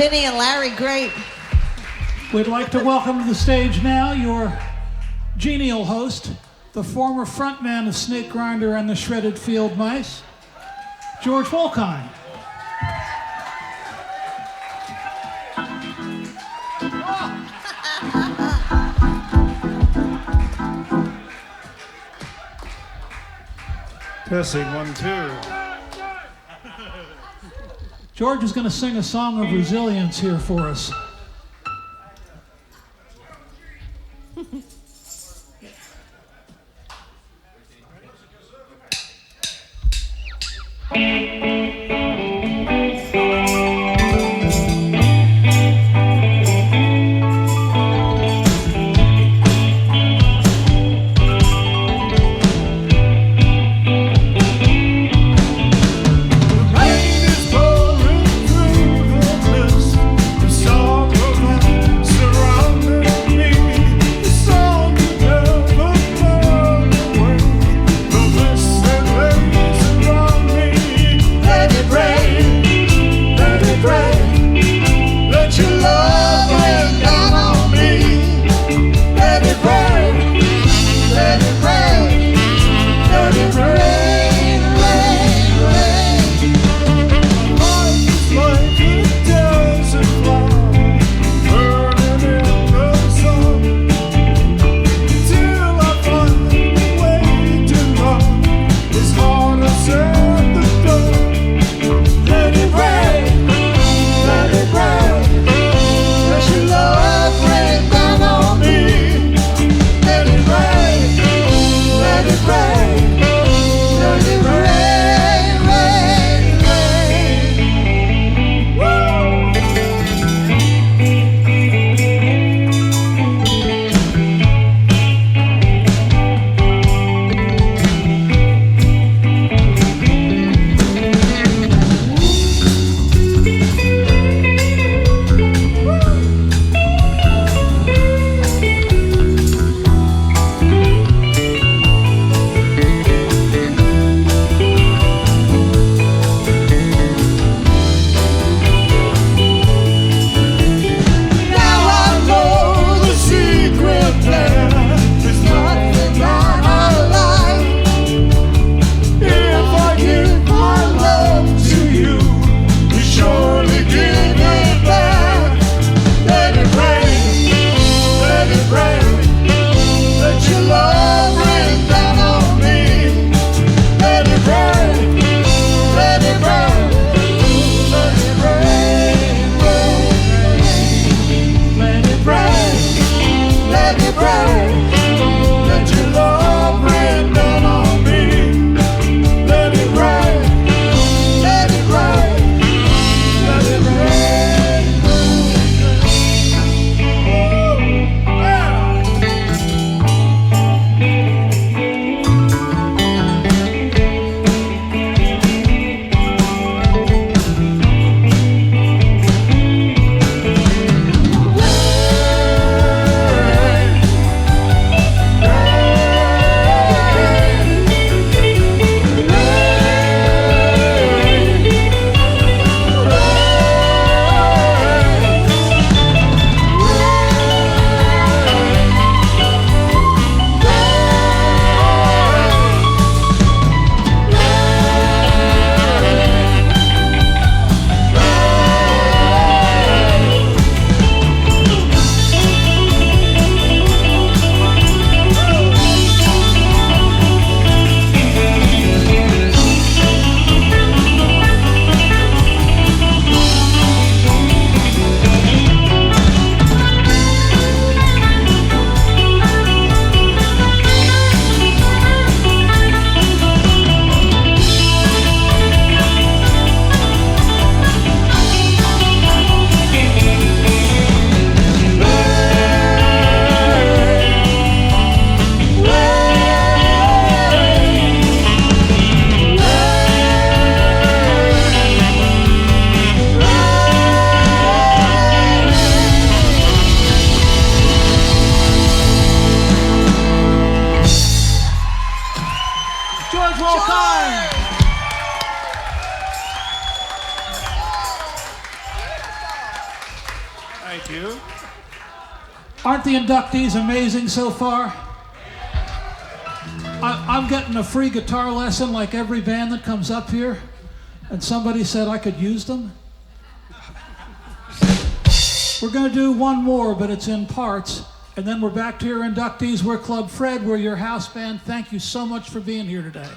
Vinny and Larry great. We'd like to welcome to the stage now your genial host, the former frontman of Snake Grinder and the Shredded Field Mice, George Wolkine. Testing 1, 2. George is going to sing a song of resilience here for us. Surrounding me, so Aren't the inductees amazing so far? I'm getting a free guitar lesson like every band that comes up here, and somebody said I could use them. We're going to do one more, but it's in parts, and then we're back to your inductees. We're Club Fred. We're your house band. Thank you so much for being here today.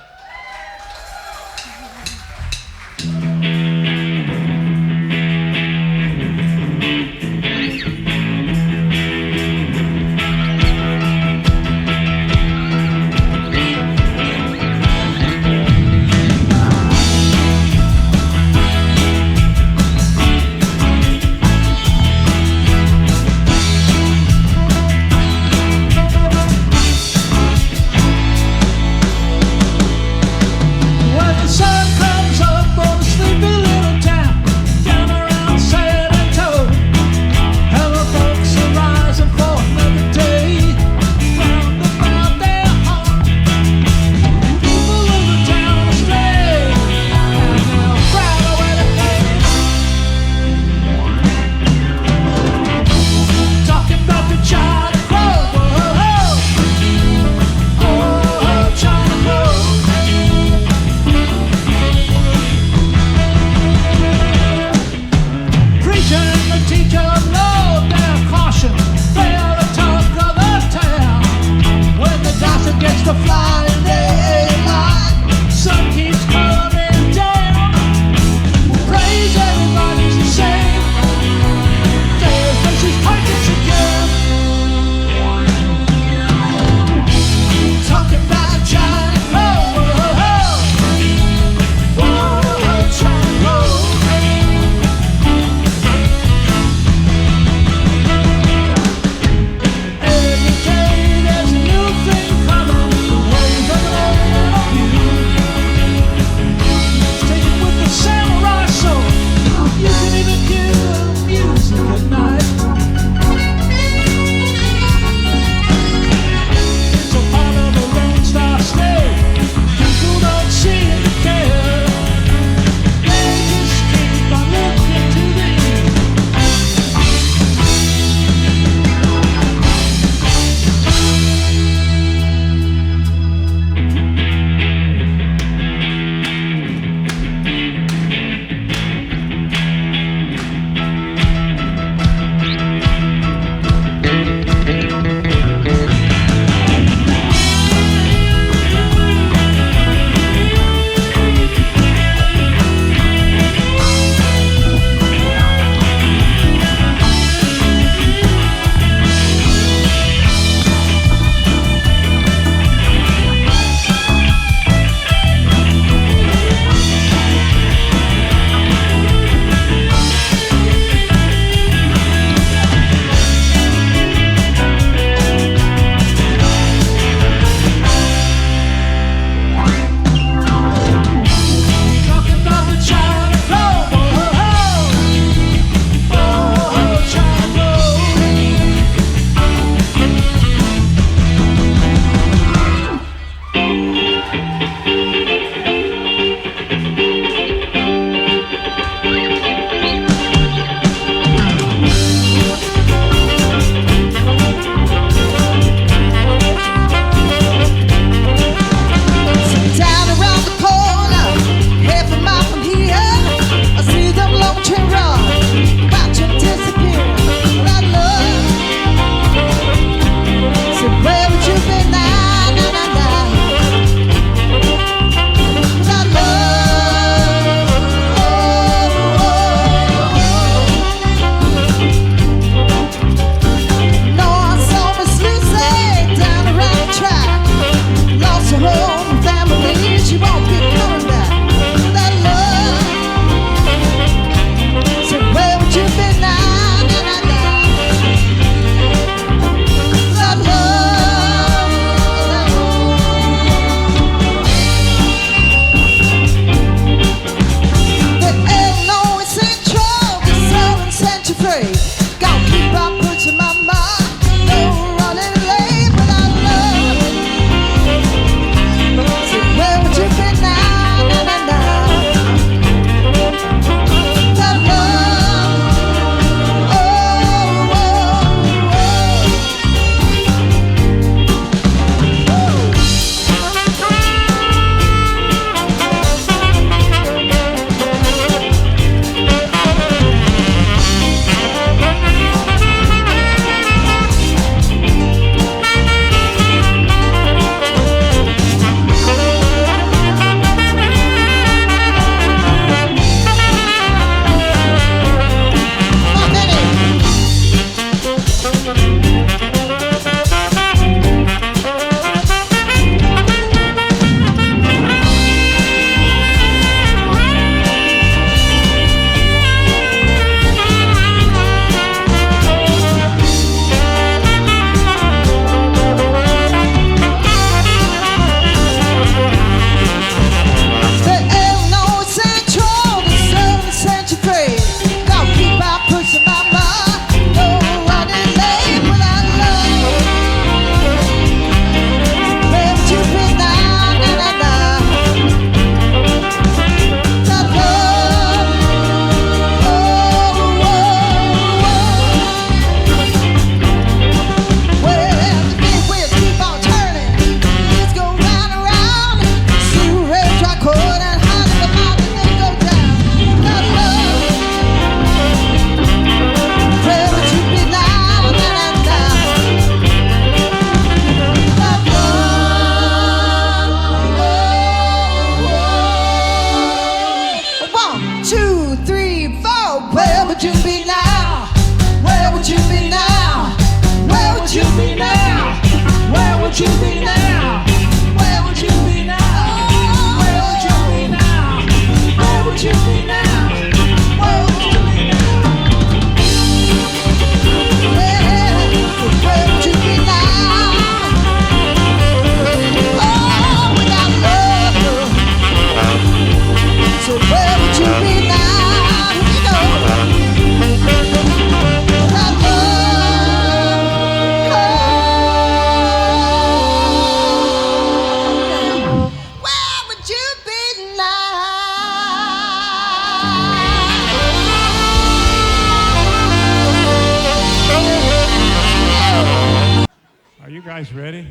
guys ready?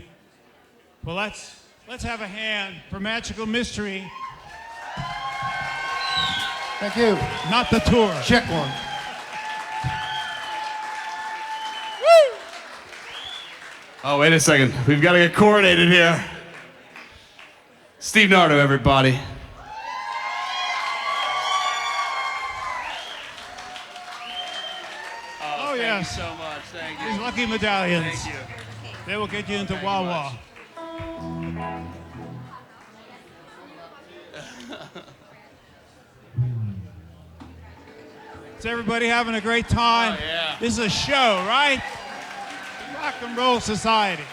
Well, let's have a hand for Magical Mystery. Thank you. Not the tour. Check one. Oh, wait a second. We've got to get coordinated here. Steve Nardo, everybody. Oh, yes. Thank you so much. Thank you. These lucky medallions. Thank you. They will get you into Wawa. Is everybody having a great time? Oh, yeah. This is a show, right? Rock and Roll Society.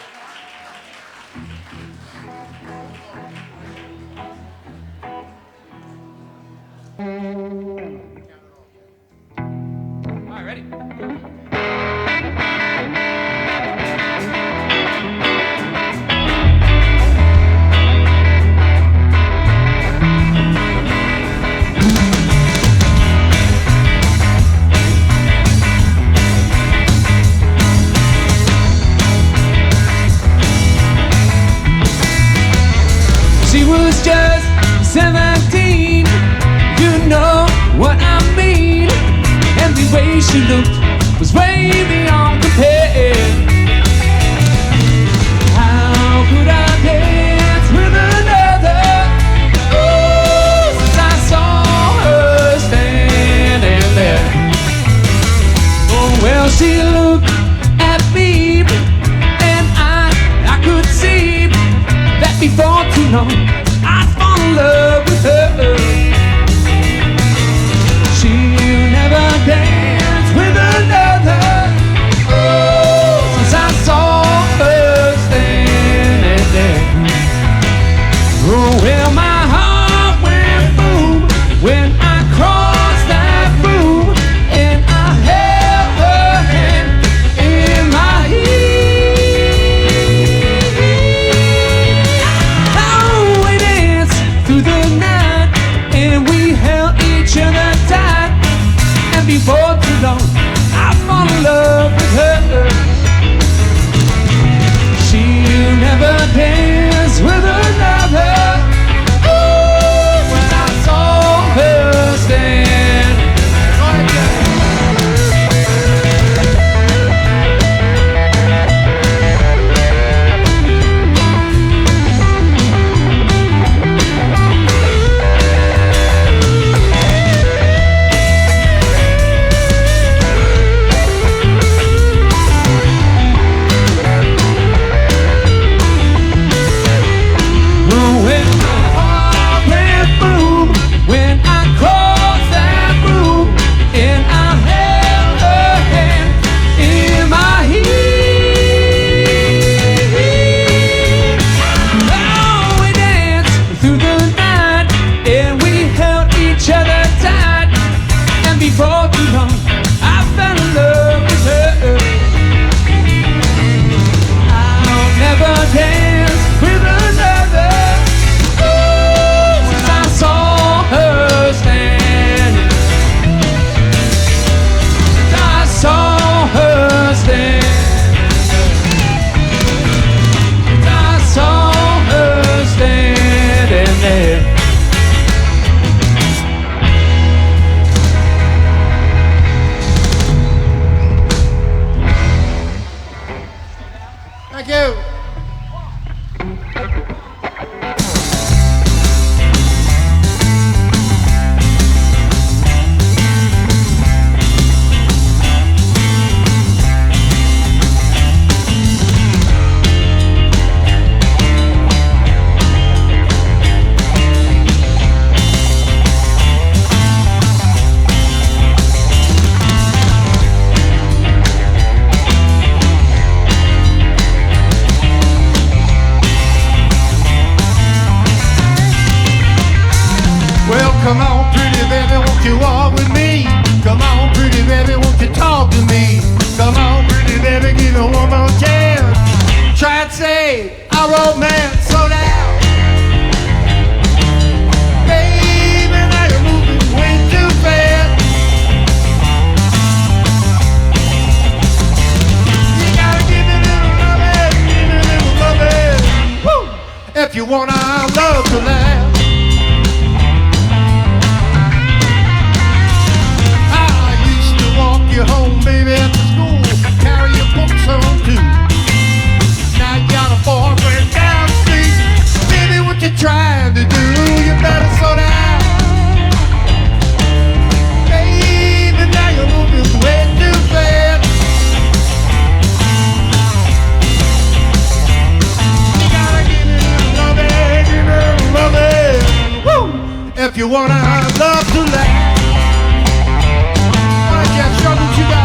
All right, ready? She was just 17, you know what I mean. And the way she looked was way beyond compare. How could I dance with another? Oh, since I saw her standing there. Oh, well, she looked at me, and I could see that before too long I'd fall in love with her. She'll never dance with another. Oh, since I saw her standing there. Oh, well, my heart went boom when I crossed that room, and I held her hand in my hand. Through the night, and we held each other tight. And before too long, I fall in love with her. She'll never dance with another. Ooh, when I saw her stand. Before too long, I fell in love with her. I'll never dance with another. Ooh, since I saw her standing. Since I saw her standing. Since I saw her standing there. Thank you. Come on, pretty baby, won't you walk with me? Come on, pretty baby, won't you talk to me? Come on, pretty baby, give me one more chance. Try and save our romance, slow down. Baby, now you're moving way too fast. You gotta give me a little love, give me you want our love to last. I used to walk you home, baby, after school, carry your books home too. Now you got a boyfriend down the street. Baby, what you trying to do? You better slow down. Baby, now you're moving way too fast. You gotta give it a loving, woo! If you want our love to last. All right, Jeff, show me what you got.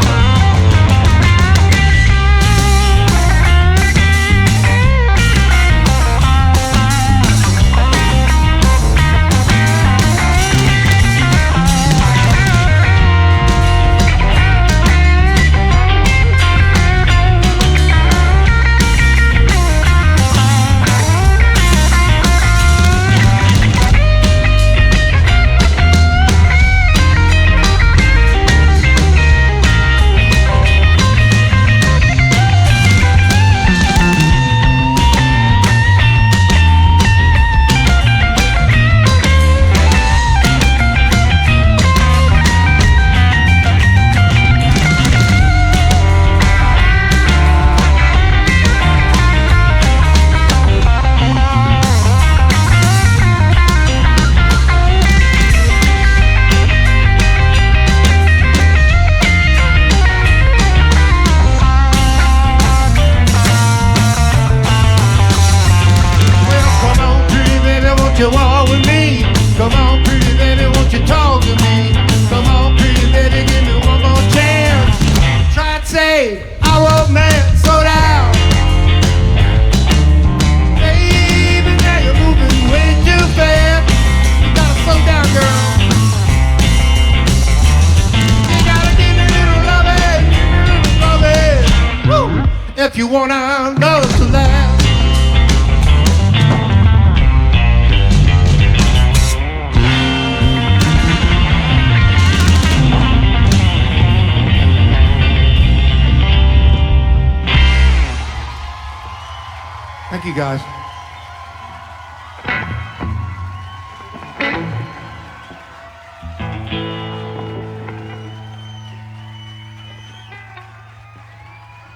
You walk with me. Come on, pretty baby, won't you talk to me? Come on, pretty baby, give me one more chance. Try to save our romance, slow down. Baby, now you're moving way too fast. You gotta slow down, girl. You gotta give me a little loving, woo! If you want our love to last. Thank you, guys.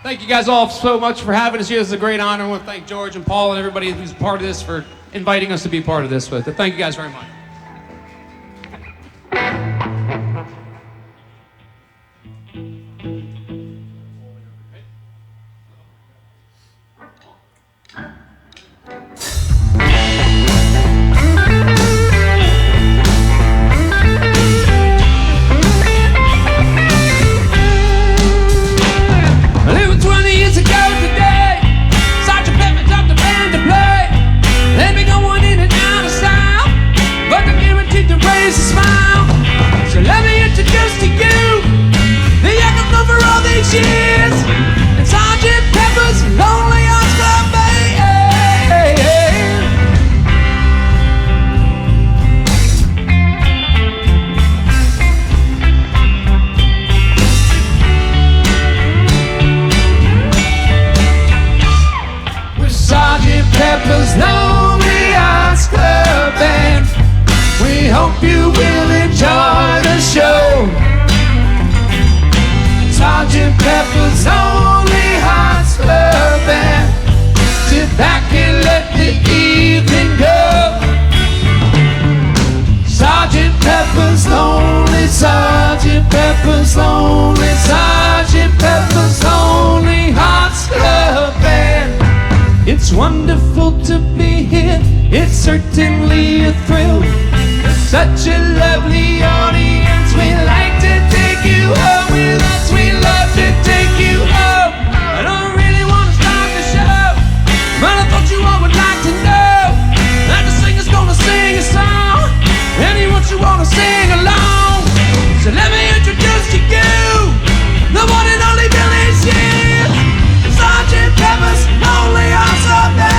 Thank you guys all so much for having us here. This is a great honor. I want to thank George and Paul and everybody who's part of this for inviting us to be part of this with it. Thank you guys very much. Hope you will enjoy the show. Sergeant Pepper's Lonely Hearts Club Band. Sit back and let the evening go. Sergeant Pepper's Lonely, Sergeant Pepper's Lonely, Sergeant Pepper's Lonely Hearts Club Band. It's wonderful to be here. It's certainly a thrill. Such a lovely audience. We like to take you home with us. We love to take you home. I don't really want to start the show, but I thought you all would like to know that the singer's gonna sing a song, and he wants you all to sing along. So let me introduce to you the one and only Billy Shear, Sergeant Pepper's Lonely Hearts Club Band.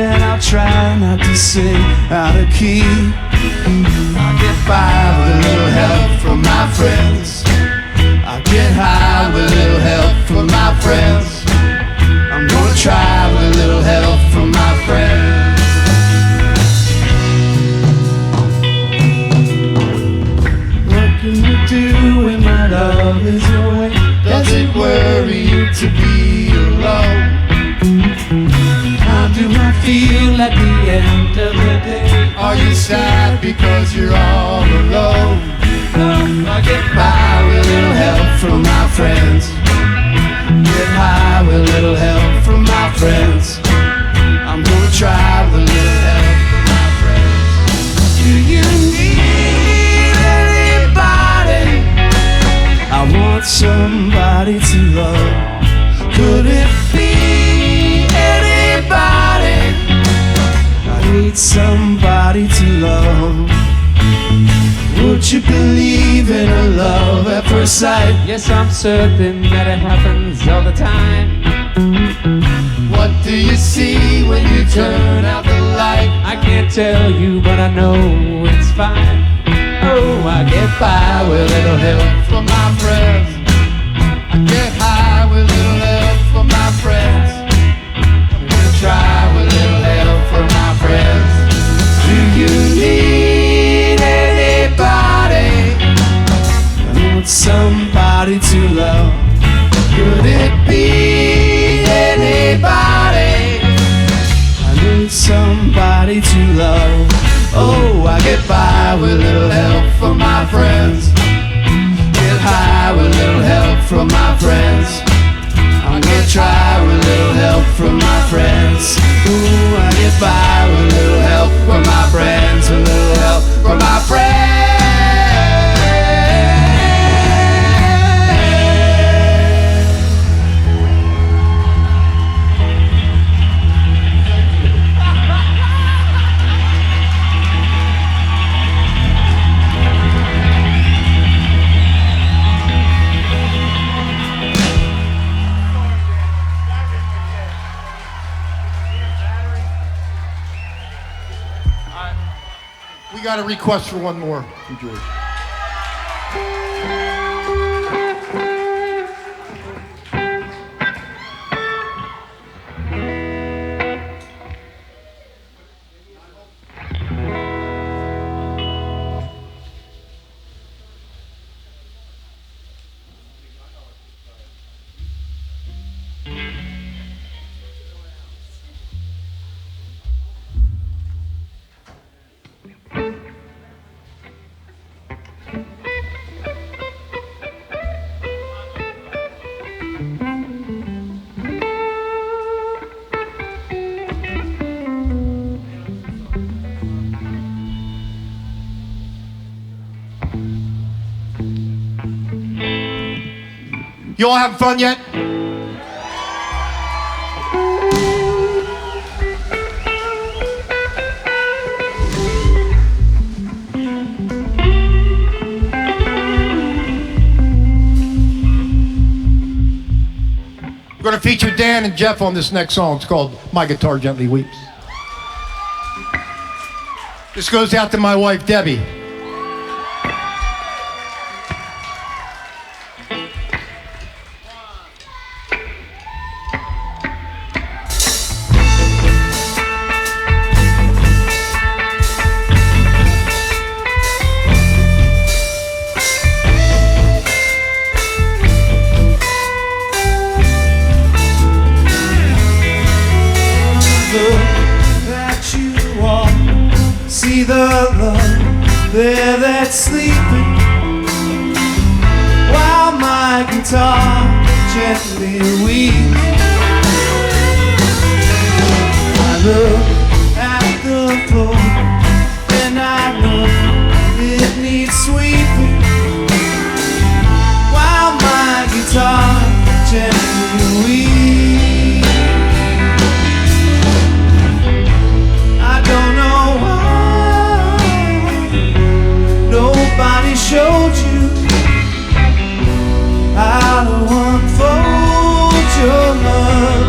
and I'll try not to sing out of key. I get by with a little help from my friends. I get high with a little help from my friends. I'm gonna try with a little help from my friends. What can you do when my love is away? Does it worry you to be alone? How do I feel at the end of the day? Are you sad because you're all alone? I get by with a little help from my friends. Get high with a little help from my friends. I'm gonna try with a little help from my friends. Do you need anybody? I want somebody to love. Could it be anybody? I need somebody to love. Would you believe in a love at first sight? Yes, I'm certain that it happens all the time. What do you see when you turn out the light? I can't tell you, but I know it's fine. Oh, I get by with a little help from my friends. I get high with a little help from my friends. I'm gonna try with a little help from my friends. Do you need anybody? I want somebody to love. Could it be anybody? I need somebody to love. Oh, I get by with a little help from my friends. Get high with a little help from my friends. I'm gonna try with a little help from my friends. Ooh, I get by with a little help from my friends. A little help from my friends. We got a request for one more from George. You all having fun yet? We're going to feature Dan and Jeff on this next song. It's called My Guitar Gently Weeps. This goes out to my wife, Debbie. See the love there that's sleeping, while my guitar gently weeps. I look at the floor and I know it needs sweeping, while my guitar gently weeps. I don't know why nobody showed you how to unfold your love.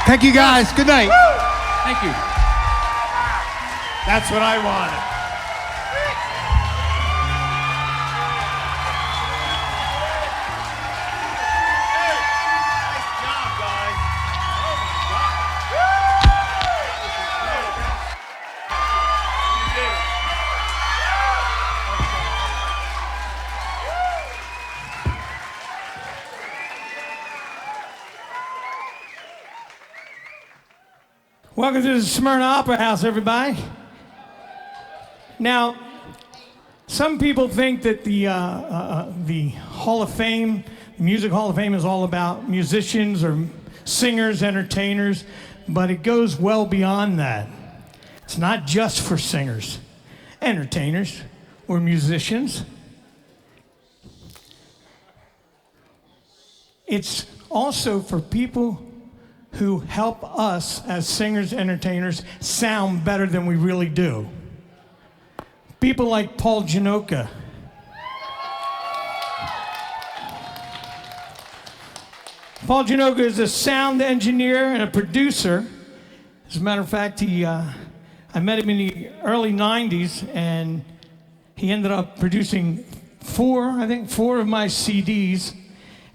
Thank you, guys. Good night. Thank you. That's what I wanted. Welcome to the Smyrna Opera House, everybody. Now, some people think that the Hall of Fame, the Music Hall of Fame, is all about musicians or singers, entertainers, but it goes well beyond that. It's not just for singers, entertainers, or musicians. It's also for people who help us as singers, entertainers, sound better than we really do. People like Paul JANOCHA. Paul JANOCHA is a sound engineer and a producer. As a matter of fact, I met him in the early 90s, and he ended up producing four of my CDs.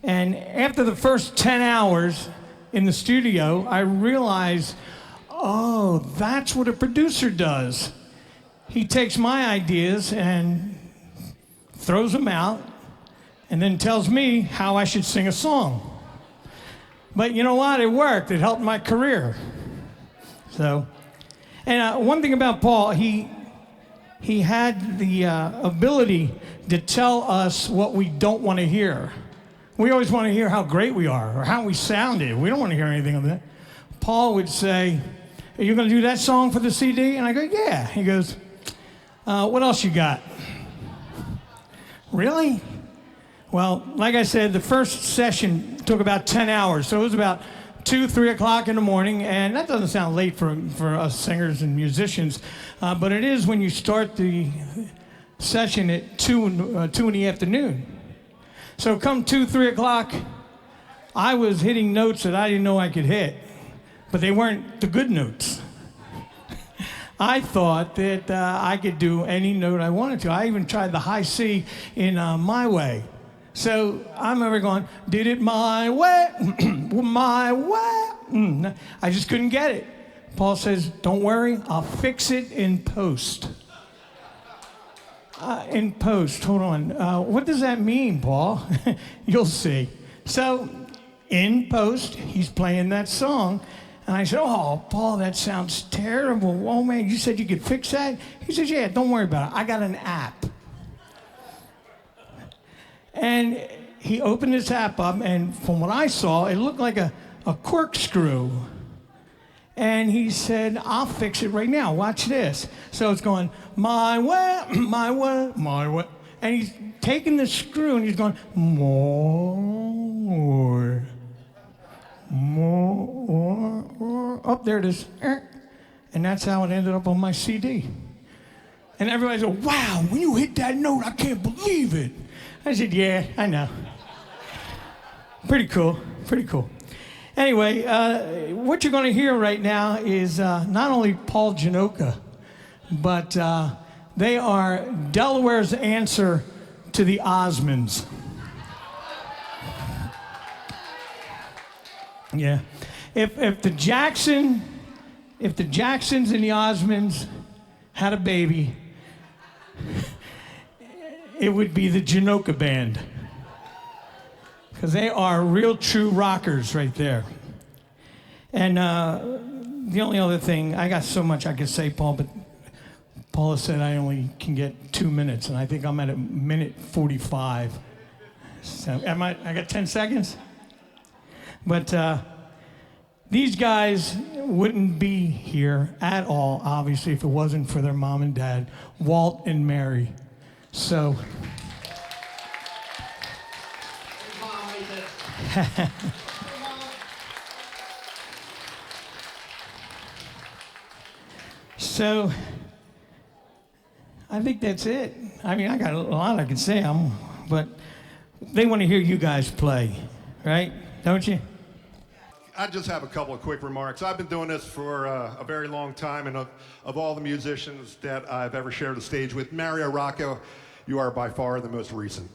And after the first 10 hours, in the studio, I realized, oh, that's what a producer does. He takes my ideas and throws them out and then tells me how I should sing a song. But you know what? It worked. It helped my career. So, and one thing about Paul, he had the ability to tell us what we don't want to hear. We always want to hear how great we are or how we sounded. We don't want to hear anything of that. Paul would say, "Are you going to do that song for the CD?" And I go, "Yeah." He goes, "What else you got?" Really? Well, like I said, the first session took about 10 hours. So it was about 2, 3 o'clock in the morning. And that doesn't sound late for us singers and musicians. But it is when you start the session at 2 in the afternoon. So come 2, 3 o'clock, I was hitting notes that I didn't know I could hit, but they weren't the good notes. I thought that I could do any note I wanted to. I even tried the high C in My Way. So I remember going, did it my way, my way. I just couldn't get it. Paul says, "Don't worry, I'll fix it in post." In post, hold on. What does that mean, Paul? You'll see. So, in post, he's playing that song. And I said, "Oh, Paul, that sounds terrible. Oh, man, you said you could fix that?" He says, "Yeah, don't worry about it. I got an app." And he opened his app up, and from what I saw, it looked like a corkscrew. And he said, "I'll fix it right now. Watch this." So it's going, my way, my way, my way. And he's taking the screw and he's going, more. Oh, there it is. And that's how it ended up on my CD. And everybody's like, "Wow, when you hit that note, I can't believe it." I said, "Yeah, I know." Pretty cool, pretty cool. Anyway, what you're going to hear right now is not only Paul JANOCHA, but they are Delaware's answer to the Osmonds. Yeah. If the Jacksons and the Osmonds had a baby, it would be the JANOCHA band. Because they are real true rockers right there. And the only other thing, I got so much I could say, Paul, but Paula said I only can get 2 minutes, and I think I'm at a minute 45. So I got 10 seconds? But these guys wouldn't be here at all, obviously, if it wasn't for their mom and dad, Walt and Mary. So... So, I think that's it. I mean, I got a lot I can say, but they want to hear you guys play, right? Don't you? I just have a couple of quick remarks. I've been doing this for a very long time, and of all the musicians that I've ever shared a stage with, Mario Rocco, you are by far the most recent.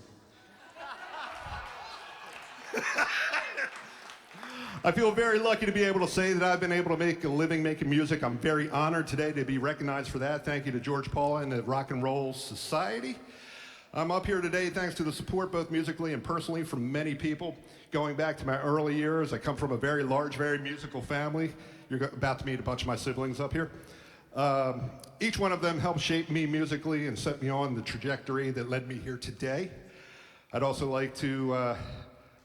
I feel very lucky to be able to say that I've been able to make a living making music. I'm very honored today to be recognized for that. Thank you to George Paula and the Rock and Roll Society. I'm up here today thanks to the support both musically and personally from many people. Going back to my early years, I come from a very large, very musical family. You're about to meet a bunch of my siblings up here. Each one of them helped shape me musically and set me on the trajectory that led me here today. I'd also like to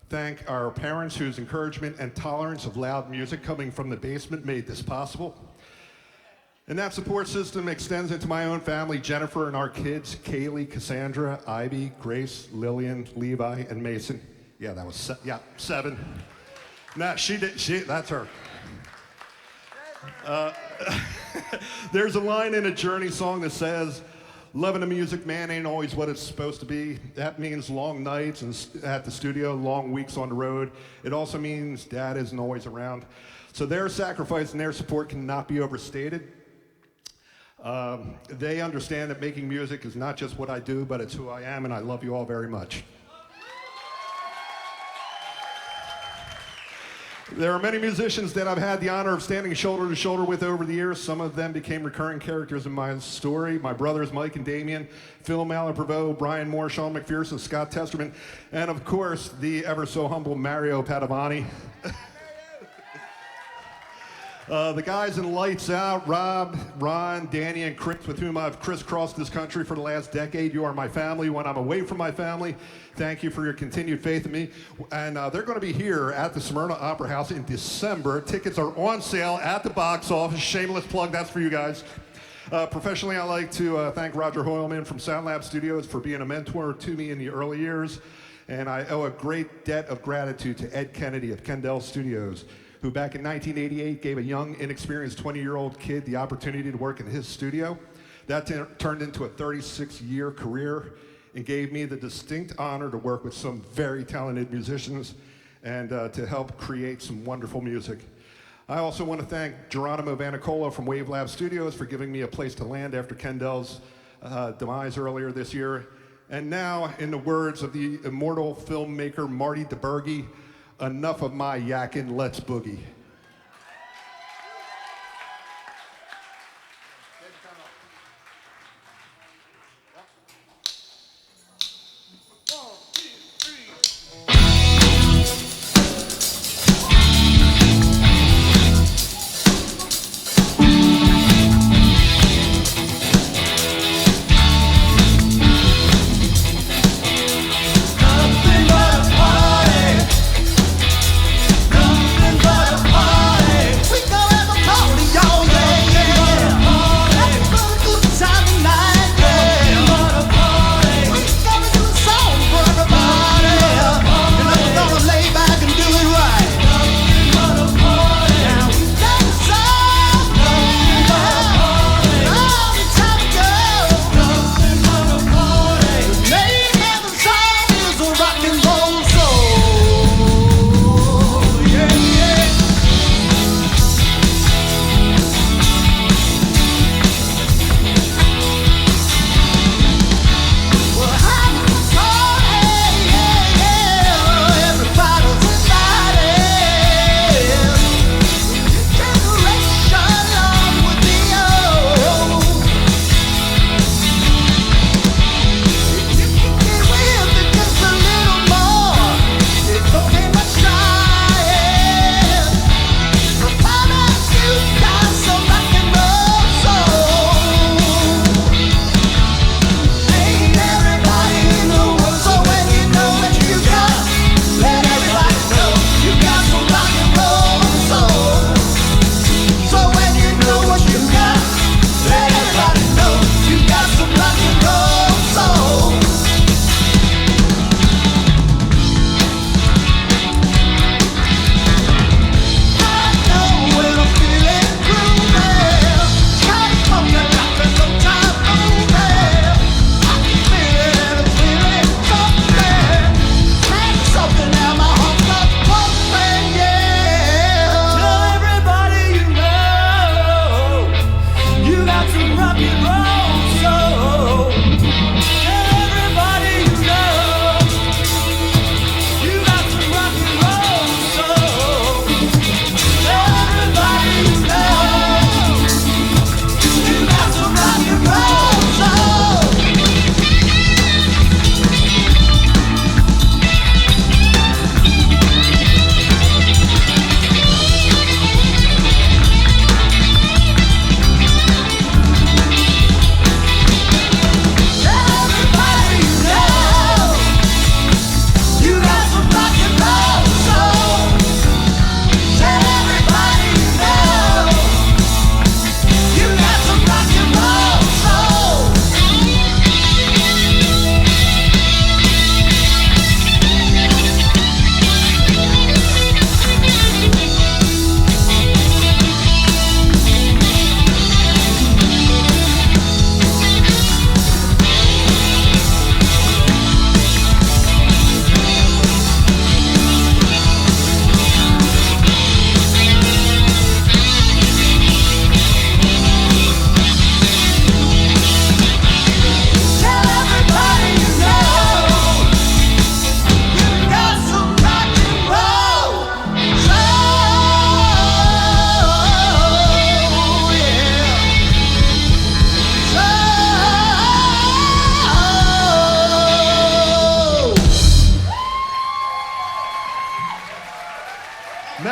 thank our parents whose encouragement and tolerance of loud music coming from the basement made this possible. And that support system extends into my own family, Jennifer, and our kids, Kaylee, Cassandra, Ivy, Grace, Lillian, Levi, and Mason. Yeah, that was, seven. Nah, that's her. There's a line in a Journey song that says, "Loving a music, man, ain't always what it's supposed to be." That means long nights at the studio, long weeks on the road. It also means dad isn't always around. So their sacrifice and their support cannot be overstated. They understand that making music is not just what I do, but it's who I am, and I love you all very much. There are many musicians that I've had the honor of standing shoulder to shoulder with over the years. Some of them became recurring characters in my story. My brothers, Mike and Damien, Phil Malaprovo, Brian Moore, Sean McPherson, Scott Testerman, and of course, the ever so humble Mario Padovani. The guys in Lights Out, Rob, Ron, Danny, and Chris, with whom I've crisscrossed this country for the last decade. You are my family when I'm away from my family. Thank you for your continued faith in me. And they're going to be here at the Smyrna Opera House in December. Tickets are on sale at the box office. Shameless plug, that's for you guys. Professionally, I'd like to thank Roger Hoylman from Sound Lab Studios for being a mentor to me in the early years. And I owe a great debt of gratitude to Ed Kennedy of Kendall Studios, who back in 1988 gave a young, inexperienced 20-year-old kid the opportunity to work in his studio. That turned into a 36-year career and gave me the distinct honor to work with some very talented musicians and to help create some wonderful music. I also want to thank Geronimo Vanicola from Wave Lab Studios for giving me a place to land after Kendall's demise earlier this year. And now, in the words of the immortal filmmaker Marty DeBerge, enough of my yakking, let's boogie. Nothing but a party.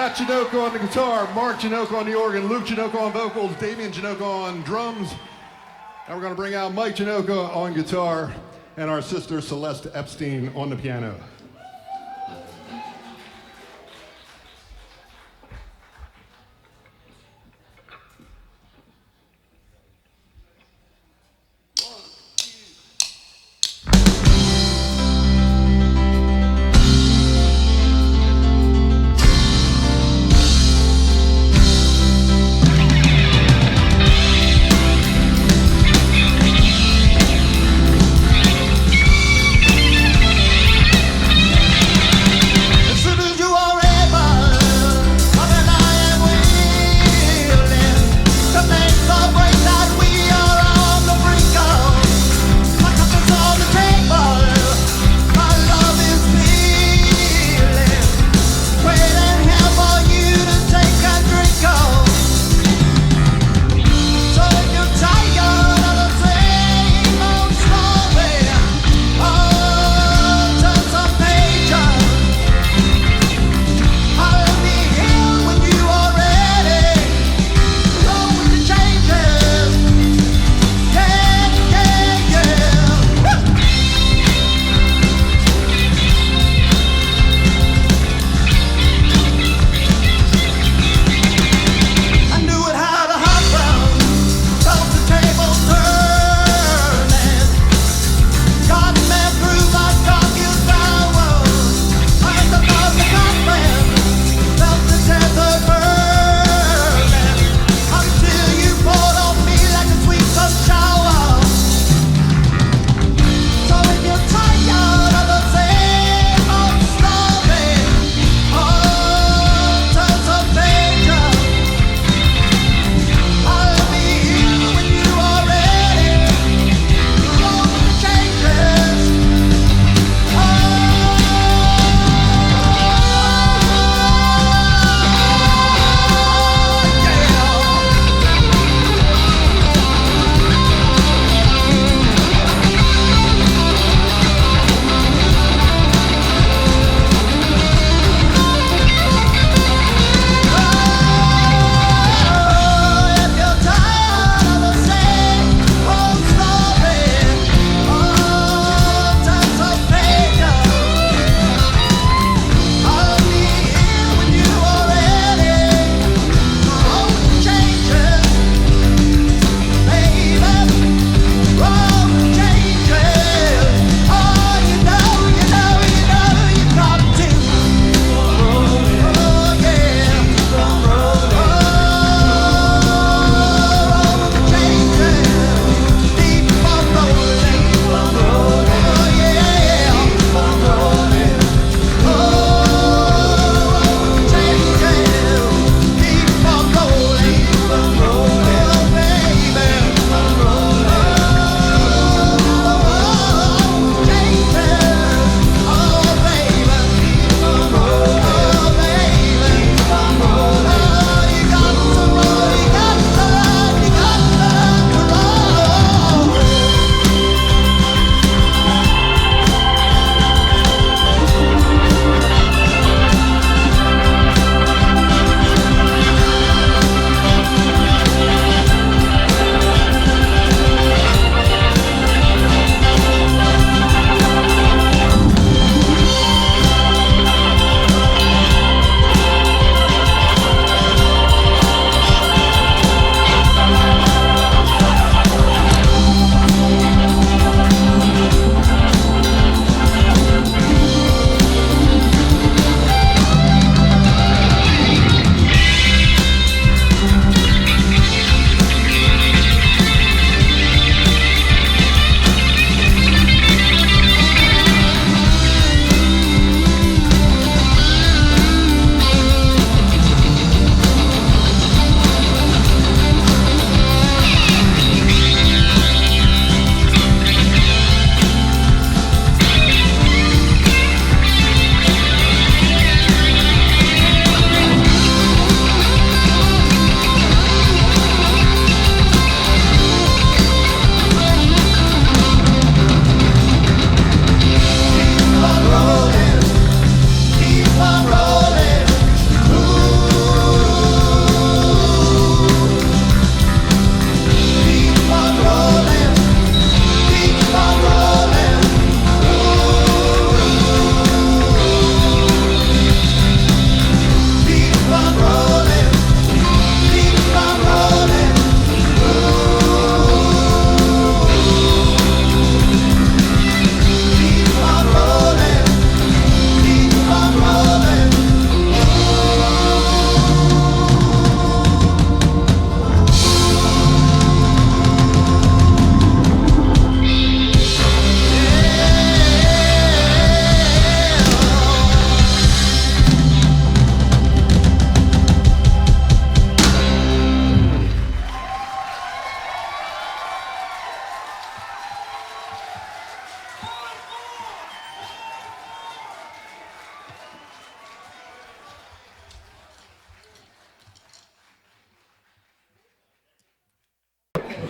Matt JANOCHA on the guitar, Mark JANOCHA on the organ, Luke JANOCHA on vocals, Damian JANOCHA on drums. And we're going to bring out Mike JANOCHA on guitar and our sister Celeste Epstein on the piano. Thank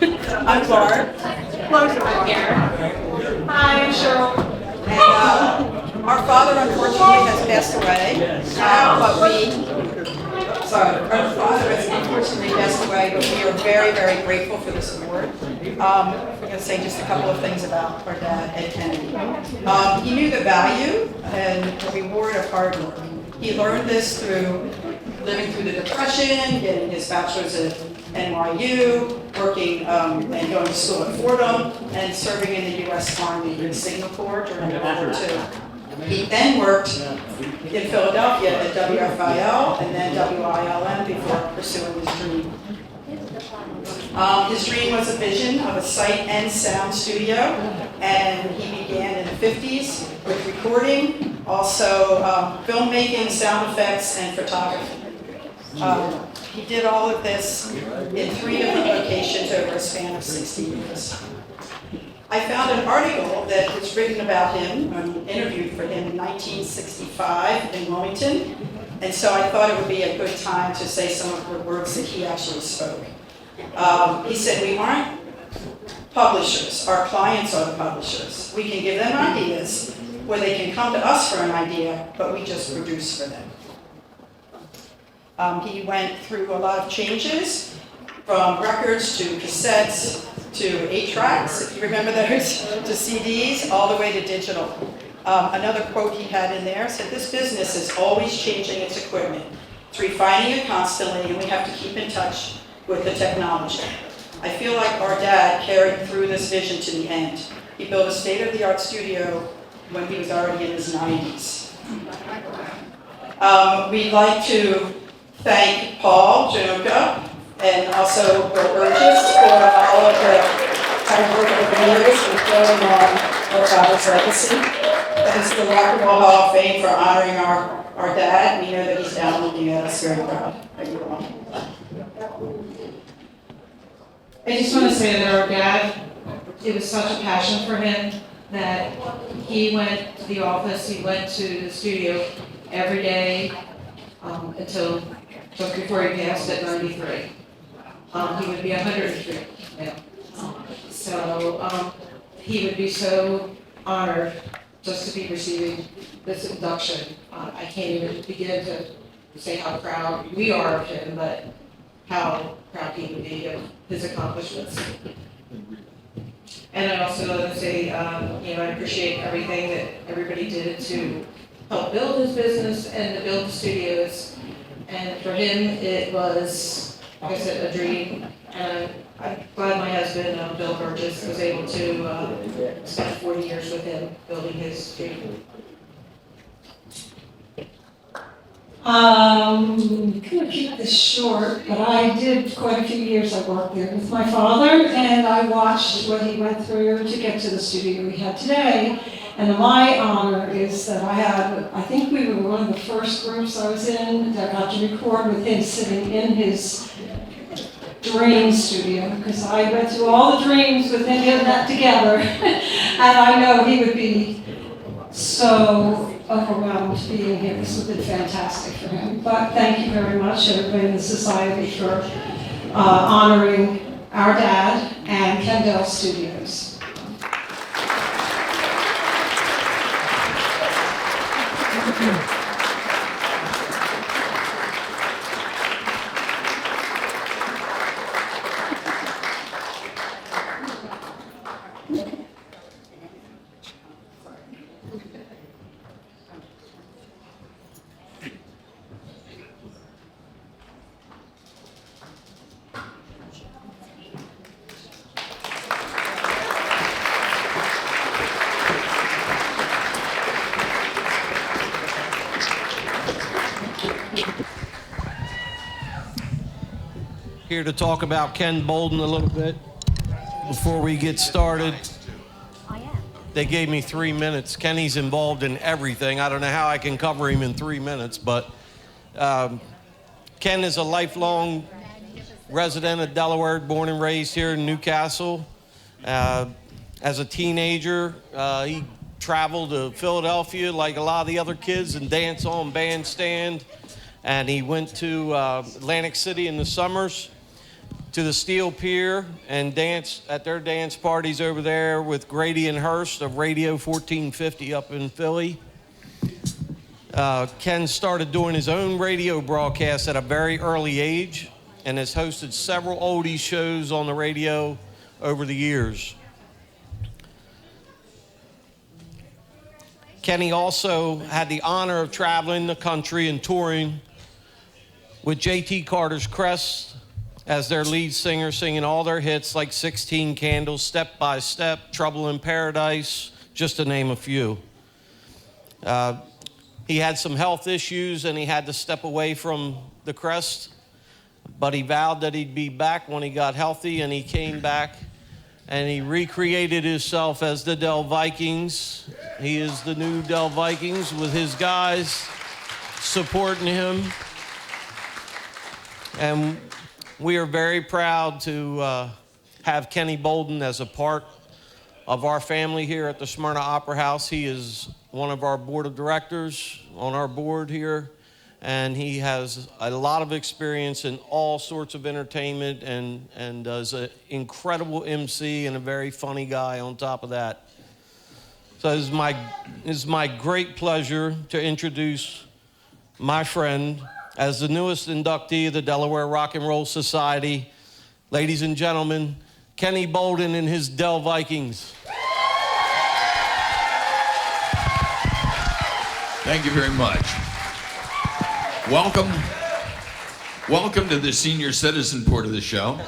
I'm Barb. Close right here. Hi, I'm Cheryl. And our father unfortunately has passed away. Our father has unfortunately passed away, but we are very, very grateful for this award. We're going to say just a couple of things about our dad, Ed Kennedy. He knew the value and the reward of hard work. He learned this through living through the Depression, getting his bachelor's at NYU, working and going to school at Fordham, and serving in the U.S. Army in Singapore during World War II. He then worked in Philadelphia at WFIL and then WILM before pursuing his dream. His dream was a vision of a sight and sound studio, and he began in the 50s with recording, also filmmaking, sound effects, and photography. He did all of this in 3 different locations over a span of 60 years. I found an article that was written about him, interviewed for him in 1965 in Wilmington, and so I thought it would be a good time to say some of the words that he actually spoke. He said, "We aren't publishers, our clients are the publishers. We can give them ideas, or they can come to us for an idea, but we just produce for them." He went through a lot of changes, from records to cassettes to 8-tracks, if you remember those, to CDs, all the way to digital. Another quote he had in there said, "This business is always changing its equipment. It's refining it constantly, and we have to keep in touch with the technology." I feel like our dad carried through this vision to the end. He built a state-of-the-art studio when he was already in his 90s. We'd like to thank Paul JANOCHA and also Bill Burgess for all of the hard work over the years with building on our father's legacy. Thanks to the Rock and Roll Hall of Fame for honoring our dad. We know that he's down looking at us very proud. Thank you all. I just want to say that our dad, it was such a passion for him that he went to the office, he went to the studio every day until just before he passed at 93. He would be 103 now. So he would be so honored just to be receiving this induction. I can't even begin to say how proud we are of him, but how proud he would be of his accomplishments. And I also want to say, I appreciate everything that everybody did to help build his business and to build the studios. And for him, it was, like I said, a dream. And I'm glad my husband, Bill Burgess, was able to spend 40 years with him building his dream. I'm going to keep this short, but I did quite a few years. I worked there with my father, and I watched what he went through to get to the studio we have today. And my honor is that I think we were one of the first groups I was in that got to record with him sitting in his dream studio, because I went through all the dreams with him getting that together. And I know he would be so overwhelmed being here. This has been fantastic for him. But thank you very much, everybody in the society, for honoring our dad and Kendall Studios. Here to talk about Ken Boulden a little bit before we get started. They gave me 3 minutes. Kenny's involved in everything. I don't know how I can cover him in 3 minutes, but Ken is a lifelong resident of Delaware, born and raised here in Newcastle. As a teenager, he traveled to Philadelphia like a lot of the other kids and danced on bandstand. And he went to Atlantic City in the summers. to the Steel Pier and dance at their dance parties over there with Grady and Hurst of Radio 1450 up in Philly. Ken started doing his own radio broadcasts at a very early age and has hosted several oldies shows on the radio over the years. Kenny also had the honor of traveling the country and touring with J.T. Carter's Crest as their lead singer, singing all their hits like 16 Candles, Step by Step, Trouble in Paradise, just to name a few. He had some health issues and he had to step away from the Crest, but he vowed that he'd be back when he got healthy, and he came back and he recreated himself as the DEL-VIKINGS. He is the new DEL-VIKINGS with his guys supporting him. And we are very proud to have Kenny Boulden as a part of our family here at the Smyrna Opera House. He is one of our board of directors on our board here, and he has a lot of experience in all sorts of entertainment and is an incredible MC and a very funny guy on top of that. So it's my great pleasure to introduce my friend as the newest inductee of the Delaware Rock and Roll Society. Ladies and gentlemen, Kenny Boulden and his DEL-VIKINGS. Thank you very much. Welcome to the senior citizen part of the show.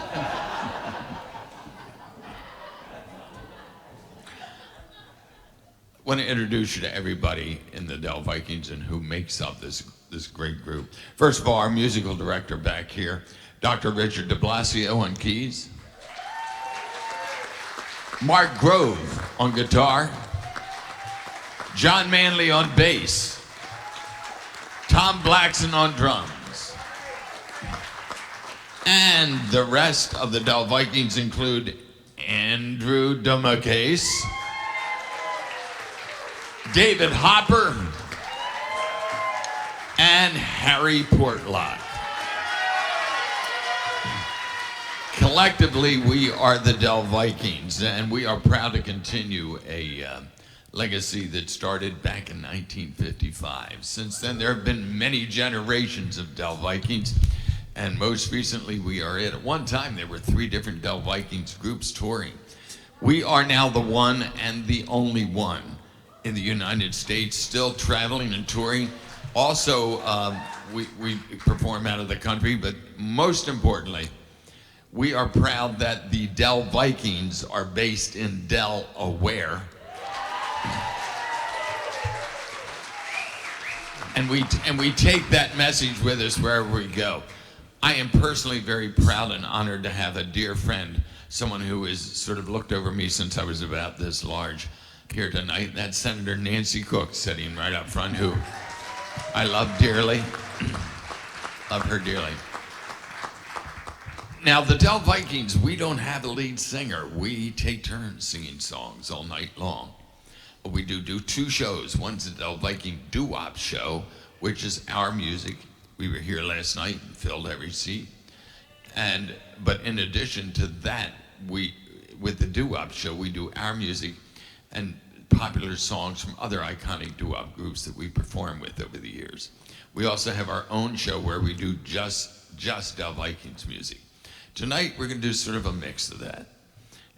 I want to introduce you to everybody in the DEL-VIKINGS and who makes up this great group. First of all, our musical director back here, Dr. Richard de Blasio on keys, Mark Grove on guitar, John Manley on bass, Tom Blackson on drums, and the rest of the DEL-VIKINGS include Andrew Dumacase, David Hopper, and Harry Portlock. Collectively, we are the DEL-VIKINGS, and we are proud to continue a legacy that started back in 1955. Since then, there have been many generations of DEL-VIKINGS, and most recently, we are at one time, there were 3 different DEL-VIKINGS groups touring. We are now the one and the only one in the United States, still traveling and touring. Also, we perform out of the country, but most importantly, we are proud that the DEL-VIKINGS are based in Delaware. And we take that message with us wherever we go. I am personally very proud and honored to have a dear friend, someone who has sort of looked over me since I was about this large, here tonight. That's Senator Nancy Cook, sitting right up front, who I love dearly. Love her dearly. Now, the DEL-VIKINGS, we don't have a lead singer. We take turns singing songs all night long. We do 2 shows. One's the DEL-VIKING doo-wop show, which is our music. We were here last night and filled every seat. But in addition to that, with the doo-wop show, we do our music and popular songs from other iconic doo-wop groups that we perform with over the years. We also have our own show where we do just DEL-VIKINGS music. Tonight, we're going to do sort of a mix of that.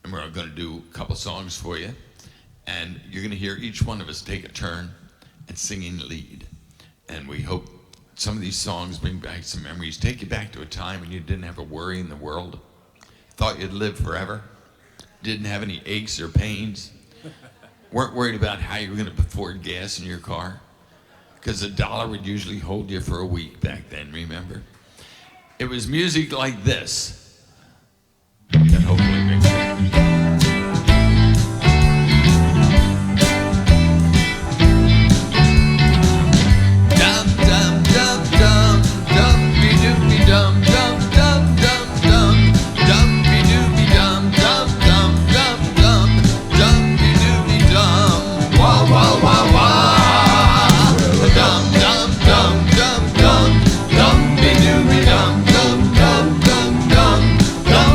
And we're going to do a couple songs for you. And you're going to hear each one of us take a turn and singing lead. And we hope some of these songs bring back some memories, take you back to a time when you didn't have a worry in the world, thought you'd live forever, didn't have any aches or pains, weren't worried about how you were going to afford gas in your car, because $1 would usually hold you for a week back then, remember? It was music like this that hopefully makes it. Dum dum dum dum dum, dumpy doopy dum dum dum dum dum, dumpy doopy dum, wah wah wah wah. Dum dum dum dum dum, dumpy doopy dum dum dum dum dum,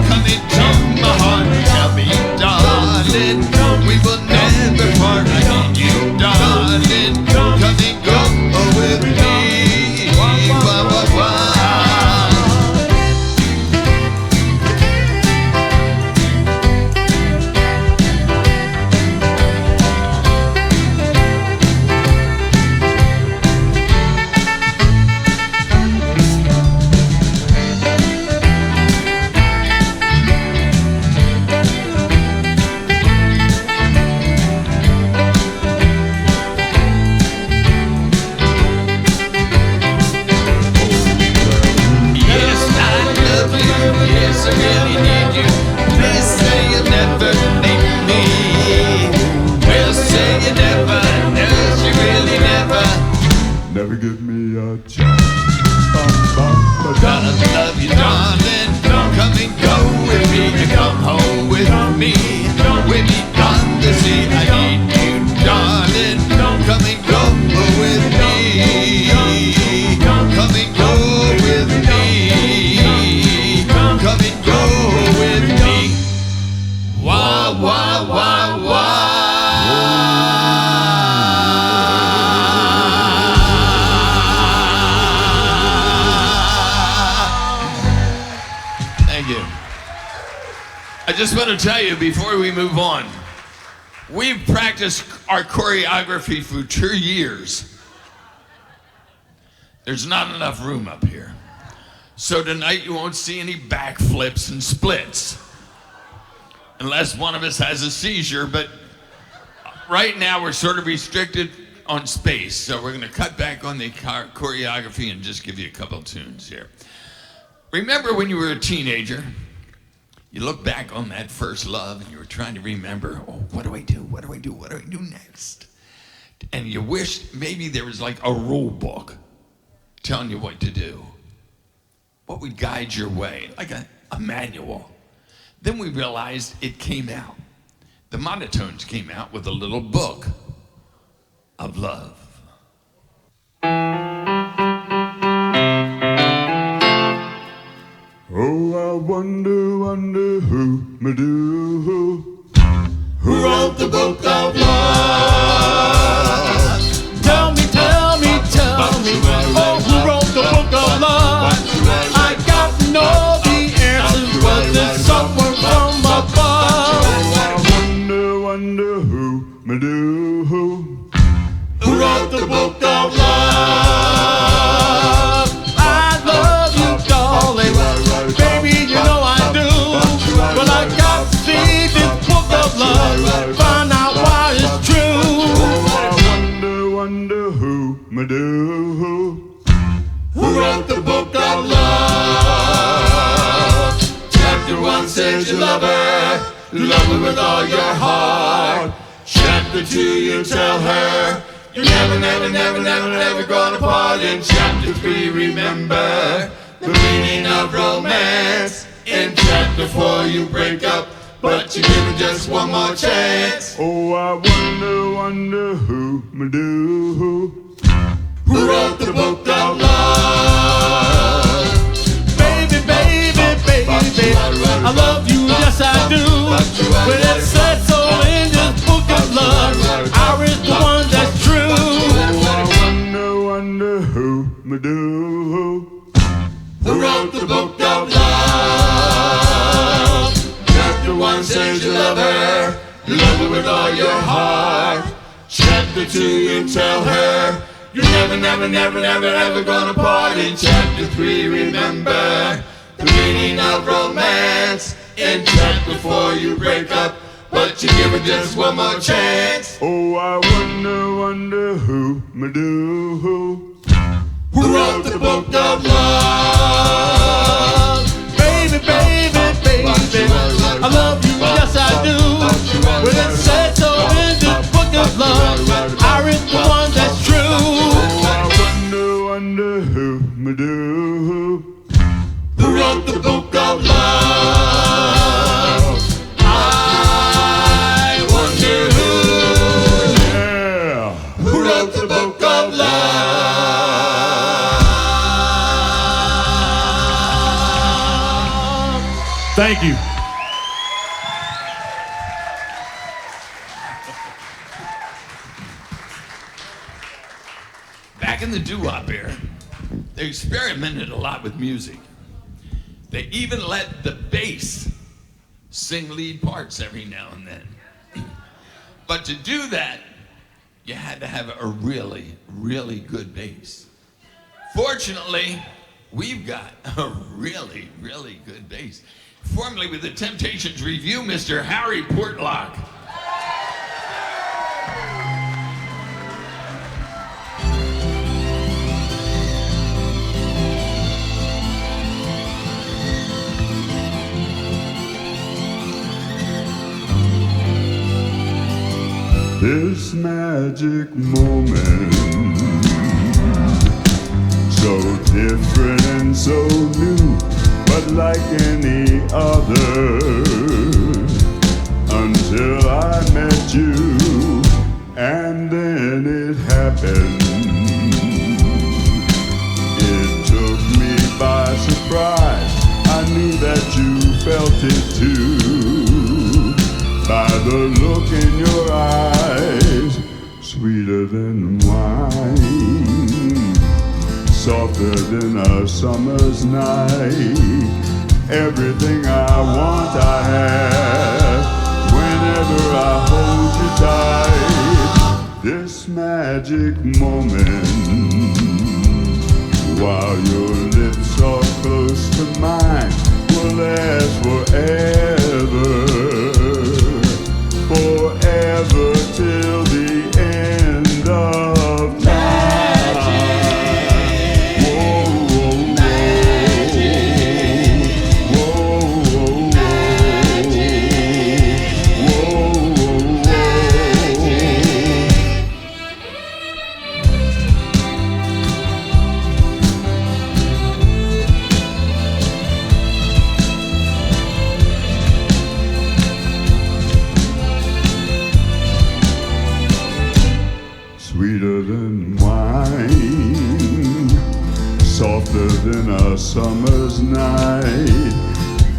Come into my heart. Tell me, darling, we will never part. I need you, darling. Come and go with me. Wah, wah, wah. Yes, I really need you. Please say you never leave me. Well, say you never, no, you really never. Never give me a chance. Gonna love you, darling. Come and go with me. Come home with me. With me on the sea. I need you, darling. Come and go with me. Come and go with me. Come and go with me. Wah, wah, wah, wah. Thank you. I just want to tell you before we move on, we've practiced our choreography for 2 years. There's not enough room up here. So tonight you won't see any backflips and splits. Unless one of us has a seizure, but right now we're sort of restricted on space. So we're gonna cut back on the choreography and just give you a couple tunes here. Remember when you were a teenager, you look back on that first love and you were trying to remember, oh, what do I do? What do I do? What do I do next? And you wished maybe there was like a rule book telling you what to do. What would guide your way, like a manual. Then we realized it came out. The Monotones came out with a little book of love. Oh, I wonder who me do. Who wrote the book of love? Tell me, oh, who wrote the book of love? I got to know the answers, but there's someone from above. I wonder who me do. Who wrote the book of love? I love you, darling. Baby, you know I do. But I got to see this book of love, find out why it's true. I wonder who me do. Who wrote the book of love? Chapter 1 says you love her with all your heart. Chapter 2 you tell her you're never gonna part. In chapter 3 remember the meaning of romance. In chapter 4 you break up, but you give her just one more chance. Oh, I wonder who me do. Who wrote the book of love? Baby, I love you, yes I do. When it said so in this book of love, I read the one that's true. Oh, I wonder who me do. Who wrote the book of love? Chapter 1 says you love her with all your heart. Chapter 2 you tell her you're never gonna part. In chapter 3 remember the meaning of romance. In chapter 4 you break up, but you give her just one more chance. Oh, I wonder who me do. Who wrote the book of love? Baby, I love you, yes I do. When it said so in this book of love, I read the one that's true. Oh, I wonder who me do. Who wrote the book of love? I wonder who. Yeah. Who wrote the book of love? Thank you. Back in the doo-wop era, they experimented a lot with music. They even let the bass sing lead parts every now and then. But to do that, you had to have a really, really good bass. Fortunately, we've got a really, really good bass. Formerly with the Temptations Review, Mr. Harry Portlock. This magic moment, so different and so new, but like any other, until I met you, and then it happened. It took me by surprise. I knew that you felt it too, by the look in your eyes, sweeter than wine, softer than a summer's night. Everything I want I have, whenever I hold you tight. This magic moment, while your lips are close to mine, will last forever. Forever till the end of time. Whoa, whoa, whoa, whoa, sweeter than wine, softer than a summer's night.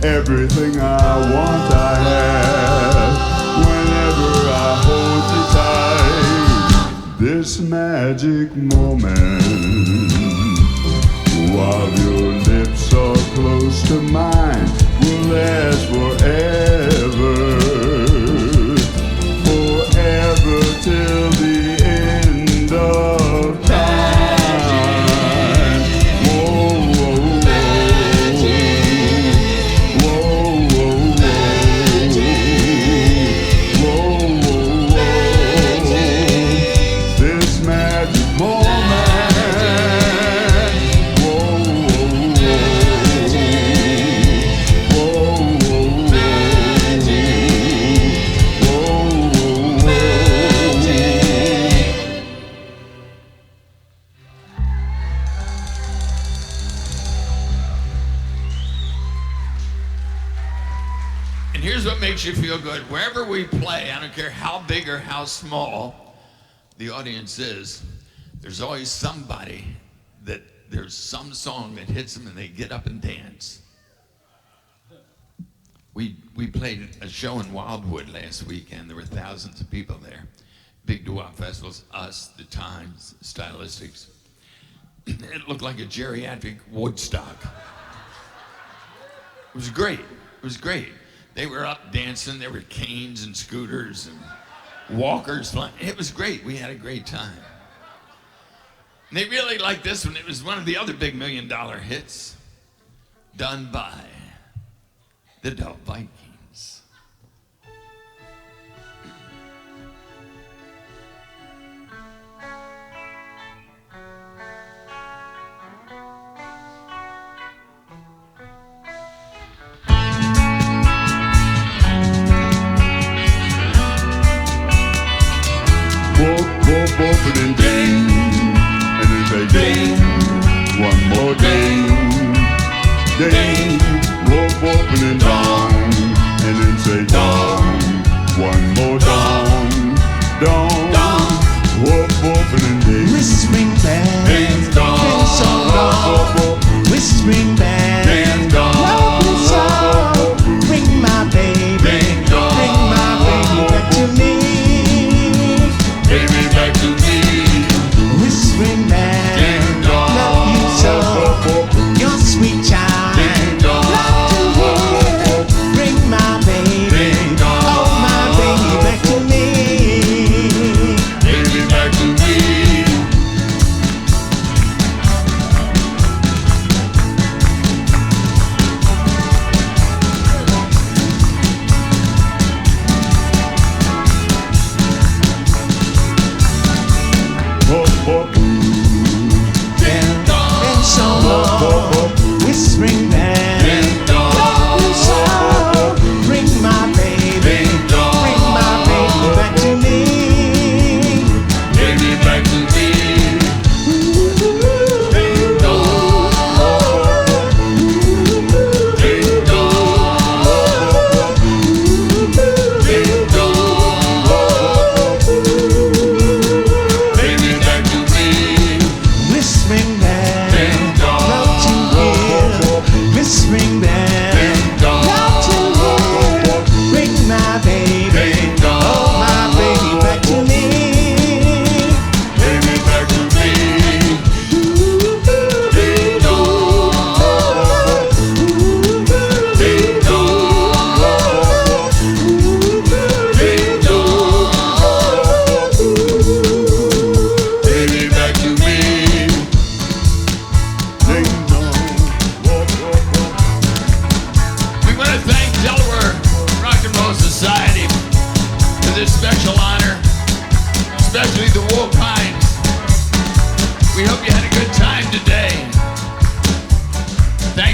Everything I want I have, whenever I hold you tight. This magic moment, while your lips are close to mine, will last forever. Forever till the end of time. Whoa, whoa, whoa, whoa, whoa, whoa, whoa. This magic moment. Whoa, whoa, whoa, whoa, whoa. And here's what makes you feel good. Wherever we play, I don't care how big or how small the audience is, there's always somebody that there's some song that hits them and they get up and dance. We played a show in Wildwood last weekend. There were thousands of people there. Big doo-wop festivals, us, the Times, Stylistics. It looked like a geriatric Woodstock. It was great. It was great. They were up dancing. There were canes and scooters and walkers flying. It was great. We had a great time. And they really liked this one. It was one of the other big $1 million hits done by the DEL-VIKINGS. Whoop, whoop, and ding, and then say ding, one more ding, ding, whoop, whoop, and then dong, and then say dong, one more dong, dong, dong, whoop, whoop, and then ding, Whispering band, ding, dong, play a song, whoop, whoop, whispering band, ding, dong, love is all.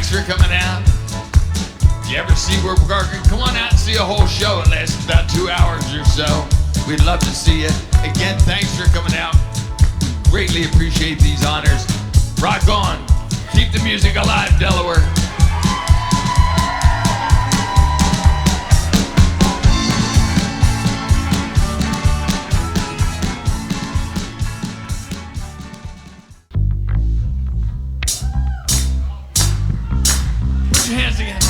thanks for coming out. If you ever see where we're working, come on out and see a whole show. It lasts about 2 hours or so. We'd love to see you. Again, thanks for coming out. Greatly appreciate these honors. Rock on. Keep the music alive, Delaware. Put your hands together.